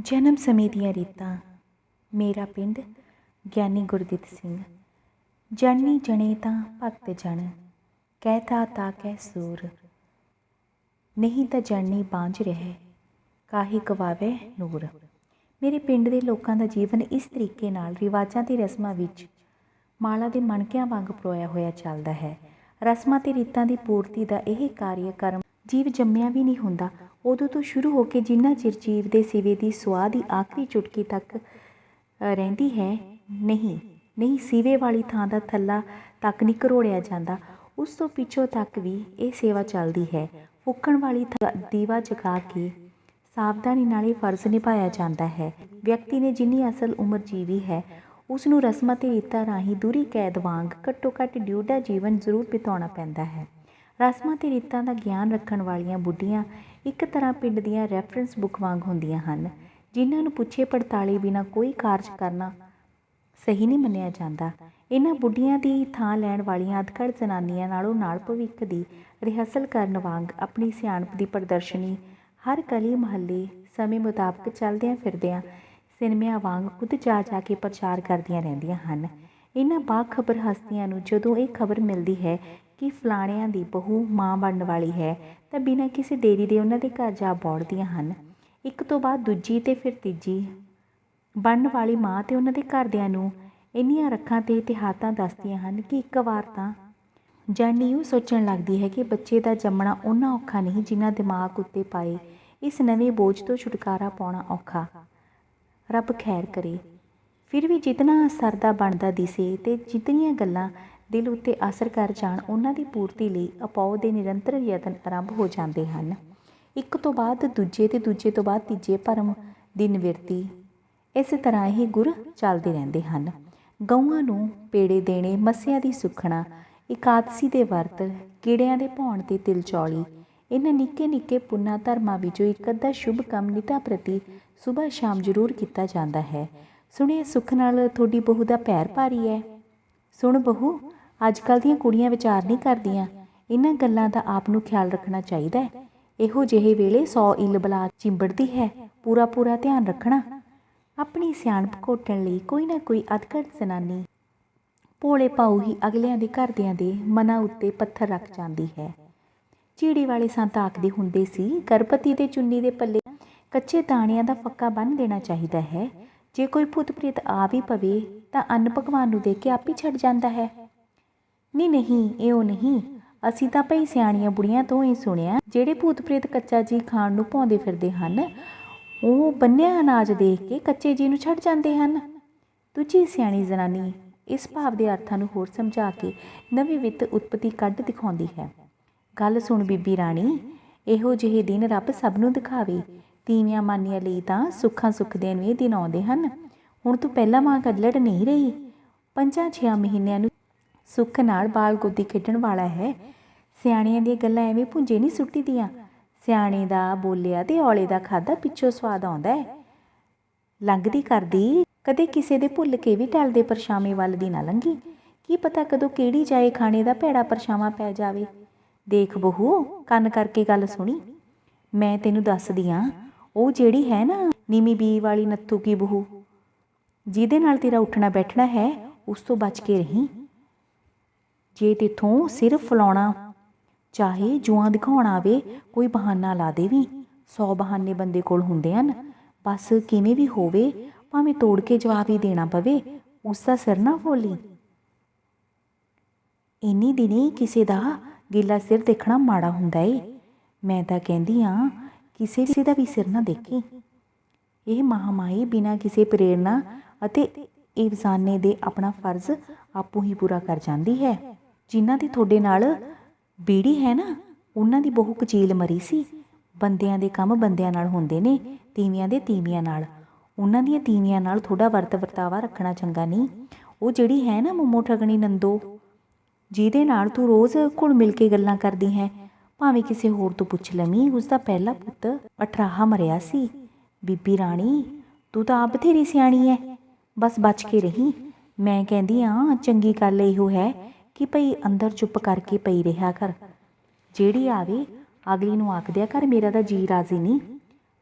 ਜਨਮ ਸਮੇਂ ਦੀਆਂ ਰੀਤਾਂ। ਮੇਰਾ ਪਿੰਡ ਗਿਆਨੀ ਗੁਰਦਿੱਤ ਸਿੰਘ। ਜਣਨੀ ਜਣੇ ਤਾਂ ਭਗਤ ਜਣ, ਕਹਿਤਾ ਤਾ ਕਹਿ ਸੂਰ, ਨਹੀਂ ਤਾਂ ਜਣਨੀ ਬਾਂਝ ਰਹਿ, ਕਾਹੀ ਕਵਾਵੇ ਨੂਰ। ਮੇਰੇ ਪਿੰਡ ਦੇ ਲੋਕਾਂ ਦਾ ਜੀਵਨ ਇਸ ਤਰੀਕੇ ਨਾਲ ਰਿਵਾਜ਼ਾਂ ਅਤੇ ਰਸਮਾਂ ਵਿੱਚ ਮਾਲਾ ਦੇ ਮਣਕਿਆਂ ਵਾਂਗ ਪਰੋਇਆ ਹੋਇਆ ਚੱਲਦਾ ਹੈ। ਰਸਮਾਂ ਅਤੇ ਰੀਤਾਂ ਦੀ ਪੂਰਤੀ ਦਾ ਇਹ ਕਾਰਿਆਕਰਮ ਜੀਵ ਜੰਮਿਆ ਵੀ ਨਹੀਂ ਹੁੰਦਾ ਉਦੋਂ ਤੋਂ ਸ਼ੁਰੂ ਹੋ ਕੇ ਜਿੰਨਾ ਚਿਰ ਜੀਵ ਦੇ ਸਿਵੇ ਦੀ ਸੁਆਹ ਦੀ ਆਖਰੀ ਚੁਟਕੀ ਤੱਕ ਰਹਿੰਦੀ ਹੈ, ਨਹੀਂ ਸਿਵੇ ਵਾਲੀ ਥਾਂ ਦਾ ਥੱਲਾ ਤੱਕ ਨਹੀਂ ਘਰੋੜਿਆ ਜਾਂਦਾ, ਉਸ ਤੋਂ ਪਿੱਛੋਂ ਤੱਕ ਵੀ ਇਹ ਸੇਵਾ ਚੱਲਦੀ ਹੈ। ਫੂਕਣ ਵਾਲੀ ਦੀਵਾ ਜਗਾ ਕੇ ਸਾਵਧਾਨੀ ਨਾਲ ਇਹ ਫਰਜ਼ ਨਿਭਾਇਆ ਜਾਂਦਾ ਹੈ। ਵਿਅਕਤੀ ਨੇ ਜਿੰਨੀ ਅਸਲ ਉਮਰ ਜੀਵੀ ਹੈ ਉਸ ਨੂੰ ਰਸਮਾਂ ਅਤੇ ਰੀਤਾਂ ਰਾਹੀਂ ਦੂਰੀ ਕੈਦ ਵਾਂਗ ਘੱਟੋ ਘੱਟ ਡਿਊਡਾ ਜੀਵਨ ਜ਼ਰੂਰ ਬਿਤਾਉਣਾ ਪੈਂਦਾ ਹੈ। ਰਸਮਾਂ ਅਤੇ ਰੀਤਾਂ ਦਾ ਗਿਆਨ ਰੱਖਣ ਵਾਲੀਆਂ ਬੁੱਢੀਆਂ ਇੱਕ ਤਰ੍ਹਾਂ ਪਿੰਡ ਦੀਆਂ ਰੈਫਰੈਂਸ ਬੁੱਕ ਵਾਂਗ ਹੁੰਦੀਆਂ ਹਨ, ਜਿਨ੍ਹਾਂ ਨੂੰ ਪੁੱਛੇ ਪੜਤਾਲੇ ਬਿਨਾਂ ਕੋਈ ਕਾਰਜ ਕਰਨਾ ਸਹੀ ਨਹੀਂ ਮੰਨਿਆ ਜਾਂਦਾ। ਇਹਨਾਂ ਬੁੱਢੀਆਂ ਦੀ ਥਾਂ ਲੈਣ ਵਾਲੀਆਂ ਅਧਖੜ ਜ਼ਨਾਨੀਆਂ ਨਾਲੋਂ ਨਾਲ ਭਵਿੱਖ ਦੀ ਰਿਹਰਸਲ ਕਰਨ ਵਾਂਗ ਆਪਣੀ ਸਿਆਣਪ ਦੀ ਪ੍ਰਦਰਸ਼ਨੀ ਹਰ ਗਲੀ ਮੁਹੱਲੇ ਸਮੇਂ ਮੁਤਾਬਕ ਚੱਲਦਿਆਂ ਫਿਰਦਿਆਂ ਸਿਨੇਮਿਆਂ ਵਾਂਗ ਖੁਦ ਜਾ ਕੇ ਪ੍ਰਚਾਰ ਕਰਦੀਆਂ ਰਹਿੰਦੀਆਂ ਹਨ। ਇਹਨਾਂ ਬਾਖਬਰ ਹਸਤੀਆਂ ਨੂੰ ਜਦੋਂ ਇਹ ਖਬਰ ਮਿਲਦੀ ਹੈ ਕਿ ਫਲਾਣਿਆਂ ਦੀ ਬਹੂ ਮਾਂ ਬਣਨ ਵਾਲੀ ਹੈ ਤਾਂ ਬਿਨਾਂ ਕਿਸੇ ਦੇਰੀ ਦੇ ਉਹਨਾਂ ਦੇ ਘਰ ਜਾ ਬੌੜਦੀਆਂ ਹਨ। ਇੱਕ ਤੋਂ ਬਾਅਦ ਦੂਜੀ ਅਤੇ ਫਿਰ ਤੀਜੀ ਬਣਨ ਵਾਲੀ ਮਾਂ ਅਤੇ ਉਹਨਾਂ ਦੇ ਘਰਦਿਆਂ ਨੂੰ ਇੰਨੀਆਂ ਰੱਖਾਂ ਅਤੇ ਇਤਿਹਾਤਾਂ ਦੱਸਦੀਆਂ ਹਨ ਕਿ ਇੱਕ ਵਾਰ ਤਾਂ ਜਣਨੀ ਉਹ ਸੋਚਣ ਲੱਗਦੀ ਹੈ ਕਿ ਬੱਚੇ ਦਾ ਜੰਮਣਾ ਓਨਾ ਔਖਾ ਨਹੀਂ ਜਿੰਨਾ ਦਿਮਾਗ ਉੱਤੇ ਪਾਏ ਇਸ ਨਵੇਂ ਬੋਝ ਤੋਂ ਛੁਟਕਾਰਾ ਪਾਉਣਾ ਔਖਾ। ਰੱਬ ਖੈਰ ਕਰੇ। ਫਿਰ ਵੀ ਜਿਤਨਾ ਸਰਦਾ ਬਣਦਾ ਦਿਸੇ ਅਤੇ ਜਿਤਨੀਆਂ ਗੱਲਾਂ ਦਿਲ ਉੱਤੇ ਅਸਰ ਕਰ ਜਾਣ ਉਹਨਾਂ ਦੀ ਪੂਰਤੀ ਲਈ ਅਪਾਉ ਦੇ ਨਿਰੰਤਰ ਯਤਨ ਆਰੰਭ ਹੋ ਜਾਂਦੇ ਹਨ। ਇੱਕ ਤੋਂ ਬਾਅਦ ਦੂਜੇ ਅਤੇ ਦੂਜੇ ਤੋਂ ਬਾਅਦ ਤੀਜੇ ਭਰਮ ਦੀ ਨਿਵਰਤੀ। ਇਸੇ ਤਰ੍ਹਾਂ ਇਹ ਗੁਰ ਚੱਲਦੇ ਰਹਿੰਦੇ ਹਨ। ਗਊਆਂ ਨੂੰ ਪੇੜੇ ਦੇਣੇ, ਮੱਸਿਆ ਦੀ ਸੁੱਖਣਾ, ਇਕਾਦਸੀ ਦੇ ਵਰਤ, ਕੀੜਿਆਂ ਦੇ ਭੌਣ ਅਤੇ ਤਿਲ ਚੌਲੀ, ਇਹਨਾਂ ਨਿੱਕੇ ਨਿੱਕੇ ਪੁੰਨਾ ਧਰਮਾਂ ਵਿੱਚੋਂ ਇੱਕ ਅੱਧਾ ਸ਼ੁਭ ਕੰਮ ਨਿਤਾ ਪ੍ਰਤੀ ਸੁਬਹ ਸ਼ਾਮ ਜ਼ਰੂਰ ਕੀਤਾ ਜਾਂਦਾ ਹੈ। ਸੁਣਿਆ ਸੁੱਖ ਨਾਲ ਤੁਹਾਡੀ ਬਹੂ ਦਾ ਪੈਰ ਭਾਰੀ ਹੈ। ਸੁਣ ਬਹੂ, ਅੱਜ ਕੱਲ੍ਹ ਦੀਆਂ ਕੁੜੀਆਂ ਵਿਚਾਰ ਨਹੀਂ ਕਰਦੀਆਂ, ਇਹਨਾਂ ਗੱਲਾਂ ਦਾ ਆਪ ਨੂੰ ਖਿਆਲ ਰੱਖਣਾ ਚਾਹੀਦਾ ਹੈ। ਇਹੋ ਜਿਹੇ ਵੇਲੇ 100 ਇੱਲ ਬਲਾ ਚਿੰਬੜਦੀ ਹੈ, ਪੂਰਾ ਧਿਆਨ ਰੱਖਣਾ। ਆਪਣੀ ਸਿਆਣਪ ਘੋਟਣ ਲਈ ਕੋਈ ਨਾ ਕੋਈ ਅਧਖੜ ਜ਼ਨਾਨੀ ਭੋਲੇ ਭਾਊ ਹੀ ਅਗਲਿਆਂ ਦੇ ਘਰਦਿਆਂ ਦੇ ਮਨਾਂ ਉੱਤੇ ਪੱਥਰ ਰੱਖ ਜਾਂਦੀ ਹੈ। ਚੀੜੀ ਵਾਲੇ ਸੰਤ ਆਖਦੇ ਹੁੰਦੇ ਸੀ, ਗਰਭਵਤੀ ਦੇ ਚੁੰਨੀ ਦੇ ਪੱਲੇ ਕੱਚੇ ਦਾਣਿਆਂ ਦਾ ਫੱਕਾ ਬੰਨ੍ਹ ਦੇਣਾ ਚਾਹੀਦਾ ਹੈ। ਜੇ ਕੋਈ ਭੂਤ ਪ੍ਰੇਤ ਆ ਵੀ ਪਵੇ ਤਾਂ ਅੰਨ ਭਗਵਾਨ ਨੂੰ ਦੇ ਕੇ ਆਪ ਹੀ ਛੱਡ ਜਾਂਦਾ ਹੈ। ਨਹੀਂ ਇਉਂ ਨਹੀਂ, ਅਸੀਂ ਤਾਂ ਭਈ ਸਿਆਣੀਆਂ ਬੁੜੀਆਂ ਤੋਂ ਹੀ ਸੁਣਿਆ, ਜਿਹੜੇ ਭੂਤ ਪ੍ਰੇਤ ਕੱਚਾ ਜੀ ਖਾਣ ਨੂੰ ਭੌਂਦੇ ਫਿਰਦੇ ਹਨ ਉਹ ਬੰਨਿਆ ਅਨਾਜ ਦੇਖ ਕੇ ਕੱਚੇ ਜੀ ਨੂੰ ਛੱਡ ਜਾਂਦੇ ਹਨ। ਦੂਜੀ ਸਿਆਣੀ ਜ਼ਨਾਨੀ ਇਸ ਭਾਵ ਦੇ ਅਰਥਾਂ ਨੂੰ ਹੋਰ ਸਮਝਾ ਕੇ ਨਵੀਂ ਵਿੱਤ ਉਤਪਤੀ ਕੱਢ ਦਿਖਾਉਂਦੀ ਹੈ। ਗੱਲ ਸੁਣ ਬੀਬੀ ਰਾਣੀ, ਇਹੋ ਜਿਹੇ ਦਿਨ ਰੱਬ ਸਭ ਨੂੰ ਦਿਖਾਵੇ। ਤੀਵੀਆਂ ਮਾਨੀਆਂ ਲਈ ਤਾਂ ਸੁੱਖਾਂ ਸੁੱਖਦਿਆਂ ਨੂੰ ਇਹ ਦਿਨ ਆਉਂਦੇ ਹਨ। ਹੁਣ ਤੂੰ ਪਹਿਲਾਂ ਵਾਂਗ ਅੱਲੜ ਨਹੀਂ ਰਹੀ। 5-6 ਮਹੀਨਿਆਂ ਨੂੰ ਸੁੱਖ ਨਾਲ ਬਾਲ ਗੋਦੀ ਖੇਡਣ ਵਾਲਾ ਹੈ। ਸਿਆਣਿਆਂ ਦੀਆਂ ਗੱਲਾਂ ਐਵੇਂ ਭੁੰਜੇ ਨਹੀਂ ਸੁੱਟੀ ਦੀਆਂ। ਸਿਆਣੇ ਦਾ ਬੋਲਿਆ ਤੇ ਔਲੇ ਦਾ ਖਾਧਾ ਪਿੱਛੋਂ ਸਵਾਦ ਆਉਂਦਾ ਹੈ। ਲੰਘਦੀ ਕਰਦੀ ਕਦੇ ਕਿਸੇ ਦੇ ਭੁੱਲ ਕੇ ਵੀ ਟਲਦੇ ਪਰਛਾਵੇਂ ਵੱਲ ਦੀ ਨਾ ਲੰਘੀ। ਕੀ ਪਤਾ ਕਦੋਂ ਕਿਹੜੀ ਜਾਏ ਖਾਣੇ ਦਾ ਭੈੜਾ ਪਰਛਾਵਾਂ ਪੈ ਜਾਵੇ। ਦੇਖ ਬਹੂ, ਕੰਨ ਕਰਕੇ ਗੱਲ ਸੁਣੀ। ਮੈਂ ਤੈਨੂੰ ਦੱਸਦੀ ਹਾਂ, ਉਹ ਜਿਹੜੀ ਹੈ ਨਾ ਨੀਵੀਂ ਬੀ ਵਾਲੀ ਨੱਥੂ ਕੀ ਬਹੂ, ਜਿਹਦੇ ਨਾਲ ਤੇਰਾ ਉੱਠਣਾ ਬੈਠਣਾ ਹੈ, ਉਸ ਤੋਂ ਬਚ ਕੇ ਰਹੀ। ਜੇ ਤੇਥੋਂ ਸਿਰ ਫੁਲਾਉਣਾ ਚਾਹੇ, ਜੂਆਂ ਦਿਖਾਉਣਾ ਆਵੇ, ਕੋਈ ਬਹਾਨਾ ਲਾ ਦੇਵੀਂ। 100 ਬਹਾਨੇ ਬੰਦੇ ਕੋਲ ਹੁੰਦੇ ਹਨ। ਬਸ ਕਿਵੇਂ ਵੀ ਹੋਵੇ, ਭਾਵੇਂ ਤੋੜ ਕੇ ਜਵਾਬ ਹੀ ਦੇਣਾ ਪਵੇ, ਉਸ ਦਾ ਸਿਰ ਨਾ ਫੋਲੀ। ਇੰਨੀ ਦਿਨੀ ਕਿਸੇ ਦਾ ਗਿੱਲਾ ਸਿਰ ਦੇਖਣਾ ਮਾੜਾ ਹੁੰਦਾ ਏ। ਮੈਂ ਤਾਂ ਕਹਿੰਦੀ ਹਾਂ ਕਿਸੇ ਦਾ ਵੀ ਸਿਰ ਨਾ ਦੇਖੀ। ਇਹ ਮਹਾਮਾਈ ਬਿਨਾਂ ਕਿਸੇ ਪ੍ਰੇਰਨਾ ਅਤੇ ਇਵਜ਼ਾਨੇ ਦੇ ਆਪਣਾ ਫਰਜ਼ ਆਪੂ ਹੀ ਪੂਰਾ ਕਰ ਜਾਂਦੀ ਹੈ। ਜਿਨ੍ਹਾਂ ਦੀ ਤੁਹਾਡੇ ਨਾਲ ਬੀੜੀ ਹੈ ਨਾ, ਉਹਨਾਂ ਦੀ ਬਹੂ ਕਚੀਲ ਮਰੀ ਸੀ। ਬੰਦਿਆਂ ਦੇ ਕੰਮ ਬੰਦਿਆਂ ਨਾਲ ਹੁੰਦੇ ਨੇ, ਤੀਵੀਆਂ ਦੇ ਤੀਵੀਆਂ ਨਾਲ। ਉਹਨਾਂ ਦੀਆਂ ਤੀਵੀਆਂ ਨਾਲ ਥੋੜ੍ਹਾ ਵਰਤਾਵਾ ਰੱਖਣਾ ਚੰਗਾ ਨਹੀਂ। ਉਹ ਜਿਹੜੀ ਹੈ ਨਾ ਮੋਮੋ ਠਗਣੀ ਨੰਦੋ, ਜਿਹਦੇ ਨਾਲ ਤੂੰ ਰੋਜ਼ ਘੁਲ ਮਿਲ ਕੇ ਗੱਲਾਂ ਕਰਦੀ ਹੈ, ਭਾਵੇਂ ਕਿਸੇ ਹੋਰ ਤੋਂ ਪੁੱਛ ਲਵੀਂ, ਉਸਦਾ ਪਹਿਲਾ ਪੁੱਤ ਅਠਰਾਹਾ ਮਰਿਆ ਸੀ। ਬੀਬੀ ਰਾਣੀ, ਤੂੰ ਤਾਂ ਆਪ ਬਥੇਰੀ ਸਿਆਣੀ ਹੈ, ਬਸ ਬਚ ਕੇ ਰਹੀ। ਮੈਂ ਕਹਿੰਦੀ ਹਾਂ ਚੰਗੀ ਗੱਲ ਇਹੋ ਹੈ ਕਿ ਭਈ ਅੰਦਰ ਚੁੱਪ ਕਰਕੇ ਪਈ ਰਿਹਾ ਕਰ। ਜਿਹੜੀ ਆਵੇ ਅਗਲੀ ਨੂੰ ਆਖ ਦਿਆ ਕਰ, ਮੇਰਾ ਤਾਂ ਜੀ ਰਾਜ਼ੀ ਨਹੀਂ,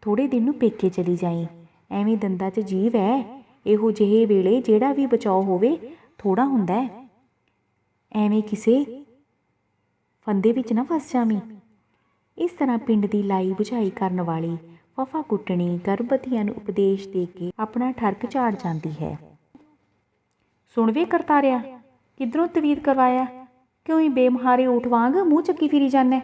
ਥੋੜ੍ਹੇ ਦਿਨ ਨੂੰ ਪੇਕੇ ਚਲੀ ਜਾਈਂ। ਐਵੇਂ ਦੰਦਾਂ 'ਚ ਜੀਵ ਹੈ। ਇਹੋ ਜਿਹੇ ਵੇਲੇ ਜਿਹੜਾ ਵੀ ਬਚਾਓ ਹੋਵੇ ਥੋੜ੍ਹਾ ਹੁੰਦਾ ਹੈ। ਐਵੇਂ ਕਿਸੇ ਫੰਦੇ ਵਿੱਚ ਨਾ ਫਸ ਜਾਵੀਂ। ਇਸ ਤਰ੍ਹਾਂ ਪਿੰਡ ਦੀ ਲਾਈ ਬੁਝਾਈ ਕਰਨ ਵਾਲੀ ਫਫਾ ਕੁੱਟਣੀ ਗਰਭਵਤੀਆਂ ਨੂੰ ਉਪਦੇਸ਼ ਦੇ ਕੇ ਆਪਣਾ ਠਰਕ ਝਾੜ ਜਾਂਦੀ ਹੈ। ਸੁਣ ਵੇ ਕਰਤਾਰਿਆ, ਕਿੱਧਰੋਂ ਤਵੀਤ ਕਰਵਾਇਆ? ਕਿਉਂ ਹੀ ਬੇਮਹਾਰੇ ਊਠ ਵਾਂਗ ਮੂੰਹ ਚੱਕੀ ਫਿਰੀ ਜਾਂਦਾ?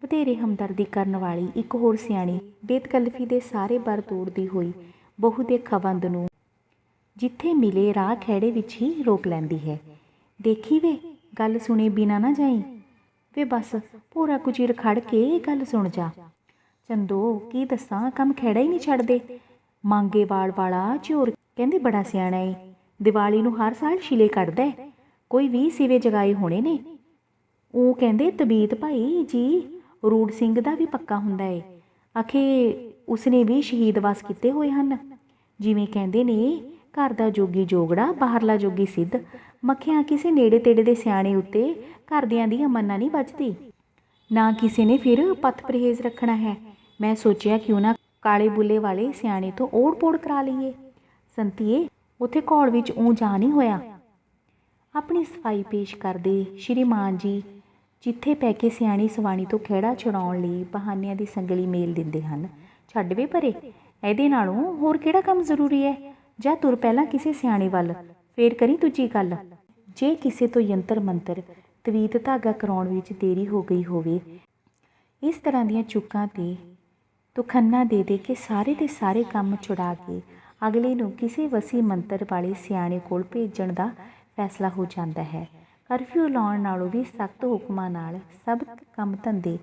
ਵਧੇਰੇ ਹਮਦਰਦੀ ਕਰਨ ਵਾਲੀ ਇੱਕ ਹੋਰ ਸਿਆਣੀ ਬੇਤਕਲਫੀ ਦੇ ਸਾਰੇ ਬਰ ਤੋੜਦੀ ਹੋਈ ਬਹੂ ਦੇ ਖਵੰਦ ਨੂੰ ਜਿੱਥੇ ਮਿਲੇ ਰਾਹ ਖਹਿੜੇ ਵਿੱਚ ਹੀ ਰੋਕ ਲੈਂਦੀ ਹੈ। ਦੇਖੀ ਵੇ, ਗੱਲ ਸੁਣੇ ਬਿਨਾ ਨਾ ਜਾਈ। ਵੇ ਬਸ ਪੂਰਾ ਕੁ ਚਿਰ ਖੜ ਕੇ ਗੱਲ ਸੁਣ ਜਾ। ਚੰਦੋ ਕੀ ਦੱਸਾਂ, ਕੰਮ ਖਹਿੜਾ ਹੀ ਨਹੀਂ ਛੱਡਦੇ। ਮੰਗੇ ਵਾਲ ਵਾਲਾ ਝੋਰ ਕਹਿੰਦੇ ਬੜਾ ਸਿਆਣਾ ਏ, ਦੀਵਾਲੀ ਨੂੰ ਹਰ ਸਾਲ ਛਿਲੇ ਕੱਢਦਾ, ਕੋਈ 20 ਸਿਵੇ ਜਗਾਏ ਹੋਣੇ ਨੇ। ਉਹ ਕਹਿੰਦੇ ਤਬੀਤ ਭਾਈ ਜੀ ਰੂੜ ਸਿੰਘ ਦਾ ਵੀ ਪੱਕਾ ਹੁੰਦਾ ਏ। ਆਖੇ ਉਸਨੇ ਵੀ ਸ਼ਹੀਦ ਵਾਸ ਕੀਤੇ ਹੋਏ ਹਨ। ਜਿਵੇਂ ਕਹਿੰਦੇ ਨੇ ਘਰ ਦਾ ਜੋਗੀ ਜੋਗੜਾ, ਬਾਹਰਲਾ ਜੋਗੀ ਸਿੱਧ। ਮੱਖਿਆਂ ਕਿਸੇ ਨੇੜੇ ਤੇੜੇ ਦੇ ਸਿਆਣੇ ਉੱਤੇ ਘਰਦਿਆਂ ਦੀ ਅਮੰਨਾ ਨਹੀਂ ਵੱਜਦੀ। ਨਾ ਕਿਸੇ ਨੇ ਫਿਰ ਪੱਥ ਪਰਹੇਜ਼ ਰੱਖਣਾ ਹੈ। ਮੈਂ ਸੋਚਿਆ ਕਿਉਂ ਨਾ ਕਾਲੇ ਬੁੱਲੇ ਵਾਲੇ ਸਿਆਣੇ ਤੋਂ ਓੜ ਪੋੜ ਕਰਾ ਲਈਏ। ਸੰਤੀਏ ਉੱਥੇ ਘੌੜ ਵਿੱਚ ਊਂ ਜਾ ਨਹੀਂ ਹੋਇਆ। ਆਪਣੀ ਸਫਾਈ ਪੇਸ਼ ਕਰਦੇ ਸ਼੍ਰੀਮਾਨ ਜੀ ਜਿੱਥੇ ਪੈ ਕੇ ਸਿਆਣੀ ਸਵਾਣੀ ਤੋਂ ਖਹਿੜਾ ਛੁਡਾਉਣ ਲਈ ਬਹਾਨਿਆਂ ਦੀ ਸੰਗਲੀ ਮੇਲ ਦਿੰਦੇ ਹਨ। ਛੱਡ ਵੇ ਪਰੇ, ਇਹਦੇ ਨਾਲੋਂ ਹੋਰ ਕਿਹੜਾ ਕੰਮ ਜ਼ਰੂਰੀ ਹੈ? ਜਾਂ ਤੁਰ ਪਹਿਲਾਂ ਕਿਸੇ ਸਿਆਣੇ ਵੱਲ, ਫੇਰ ਕਰੀ ਦੂਜੀ ਗੱਲ। ਜੇ ਕਿਸੇ ਤੋਂ ਯੰਤਰ ਮੰਤਰ ਤਵੀਤ ਧਾਗਾ ਕਰਾਉਣ ਵਿੱਚ ਦੇਰੀ ਹੋ ਗਈ ਹੋਵੇ, ਇਸ ਤਰ੍ਹਾਂ ਦੀਆਂ ਚੁੱਕਾਂ ਤੇ ਤੁਖੰਨਾ ਦੇ ਦੇ ਕੇ ਸਾਰੇ ਦੇ ਸਾਰੇ ਕੰਮ ਛੁਡਾ ਕੇ ਅਗਲੇ ਨੂੰ ਕਿਸੇ ਵਸੀ ਮੰਤਰ ਵਾਲੇ ਸਿਆਣੇ ਕੋਲ ਭੇਜਣ ਦਾ ਫੈਸਲਾ ਹੋ ਜਾਂਦਾ ਹੈ। ਕਰਫਿਊ ਲਾਉਣ ਨਾਲੋਂ ਵੀ ਸਖਤ ਹੁਕਮਾਂ ਨਾਲ ਸਭ ਕੰਮ ਧੰਦੇ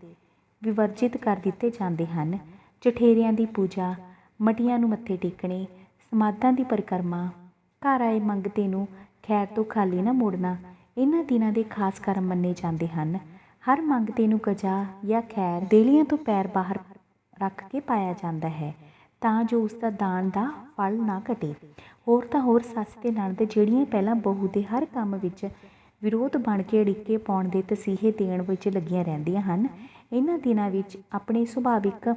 ਵਿਵਰਜਿਤ ਕਰ ਦਿੱਤੇ ਜਾਂਦੇ ਹਨ। ਜਠੇਰਿਆਂ ਦੀ ਪੂਜਾ, ਮਟੀਆਂ ਨੂੰ ਮੱਥੇ ਟੇਕਣੇ, ਸਮਾਧਾਂ ਦੀ ਪਰਿਕਰਮਾ, ਘਰ ਆਏ ਮੰਗਤੇ ਨੂੰ ਖੈਰ ਤੋਂ ਖਾਲੀ ਨਾ ਮੋੜਨਾ ਇਹਨਾਂ ਦਿਨਾਂ ਦੇ ਖਾਸ ਕਰਮ ਮੰਨੇ ਜਾਂਦੇ ਹਨ। ਹਰ ਮੰਗਤੇ ਨੂੰ ਗਜਾ ਜਾਂ ਖੈਰ ਦੇਲੀਆਂ ਤੋਂ ਪੈਰ ਬਾਹਰ ਰੱਖ ਕੇ ਪਾਇਆ ਜਾਂਦਾ ਹੈ ਤਾਂ ਜੋ ਉਸ ਦਾ ਦਾਨ ਦਾ ਫਲ ਨਾ ਘਟੇ। ਹੋਰ ਤਾਂ ਹੋਰ ਸੱਸ ਤੇ ਨਣਦ ਜਿਹੜੀਆਂ ਪਹਿਲਾਂ ਬਹੂ ਦੇ ਹਰ ਕੰਮ ਵਿੱਚ ਵਿਰੋਧ ਬਣ ਕੇ ਅੜਿੱਕੇ ਪਾਉਣ ਦੇ ਤਸੀਹੇ ਦੇਣ ਵਿੱਚ ਲੱਗੀਆਂ ਰਹਿੰਦੀਆਂ ਹਨ, ਇਹਨਾਂ ਦਿਨਾਂ ਵਿੱਚ ਆਪਣੇ ਸੁਭਾਵਿਕ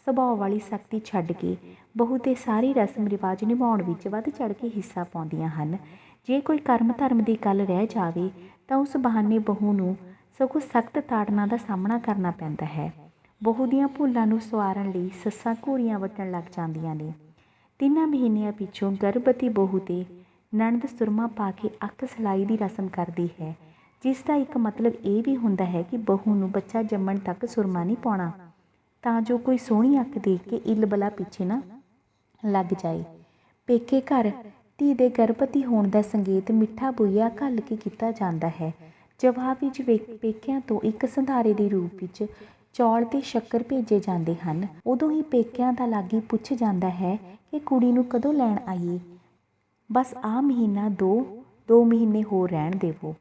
ਸੁਭਾਅ ਵਾਲੀ ਸਖਤੀ ਛੱਡ ਕੇ ਬਹੂ ਦੇ ਸਾਰੀ ਰਸਮ ਰਿਵਾਜ ਨਿਭਾਉਣ ਵਿੱਚ ਵੱਧ ਚੜ ਕੇ ਹਿੱਸਾ ਪਾਉਂਦੀਆਂ ਹਨ। ਜੇ ਕੋਈ ਕਰਮ ਧਰਮ ਦੀ ਗੱਲ ਰਹਿ ਜਾਵੇ ਤਾਂ ਉਸ ਬਹਾਨੇ ਬਹੂ ਨੂੰ ਸਗੋਂ ਸਖਤ ਤਾੜਨਾ ਦਾ ਸਾਹਮਣਾ ਕਰਨਾ ਪੈਂਦਾ ਹੈ। ਬਹੂ ਦੀਆਂ ਭੁੱਲਾਂ ਨੂੰ ਸਵਾਰਨ ਲਈ ਸੱਸਾਂ ਘੂਰੀਆਂ ਵੱਟਣ ਲੱਗ ਜਾਂਦੀਆਂ ਨੇ। 3 ਮਹੀਨਿਆਂ ਪਿੱਛੋਂ ਗਰਭਵਤੀ ਬਹੂ ਤੇ ਨਣਦ ਸੁਰਮਾ ਪਾ ਕੇ ਅੱਖ ਸਲਾਈ ਦੀ ਰਸਮ ਕਰਦੀ ਹੈ, ਜਿਸ ਦਾ ਇੱਕ ਮਤਲਬ ਇਹ ਵੀ ਹੁੰਦਾ ਹੈ ਕਿ ਬਹੂ ਨੂੰ ਬੱਚਾ ਜੰਮਣ ਤੱਕ ਸੁਰਮਾ ਨਹੀਂ ਪਾਉਣਾ ਤਾਂ ਜੋ ਕੋਈ ਸੋਹਣੀ ਅੱਖ ਦੇਖ ਕੇ ਇੱਲ ਬਲਾ ਪਿੱਛੇ ਨਾ ਲੱਗ ਜਾਏ। ਪੇਕੇ ਘਰ ਧੀ ਦੇ ਗਰਭਵਤੀ ਹੋਣ ਦਾ ਸੰਕੇਤ ਮਿੱਠਾ ਬੁਈਆ ਘੱਲ ਕੇ ਕੀਤਾ ਜਾਂਦਾ ਹੈ। ਜਵਾਬ ਵਿੱਚ ਪੇਕਿਆਂ ਤੋਂ ਇੱਕ ਸੰਧਾਰੇ ਦੇ ਰੂਪ ਵਿੱਚ ਚੌਲ ਤੇ ਸ਼ੱਕਰ ਭੇਜੇ ਜਾਂਦੇ ਹਨ। ਉਦੋਂ ਹੀ ਪੇਕਿਆਂ ਦਾ ਲਾਗੀ ਪੁੱਛ ਜਾਂਦਾ ਹੈ ਕਿ ਕੁੜੀ ਨੂੰ ਕਦੋਂ ਲੈਣ ਆਈਏ। ਬਸ ਆਹ ਮਹੀਨਾ 2 ਮਹੀਨੇ ਹੋਰ ਰਹਿਣ ਦੇਵੋ,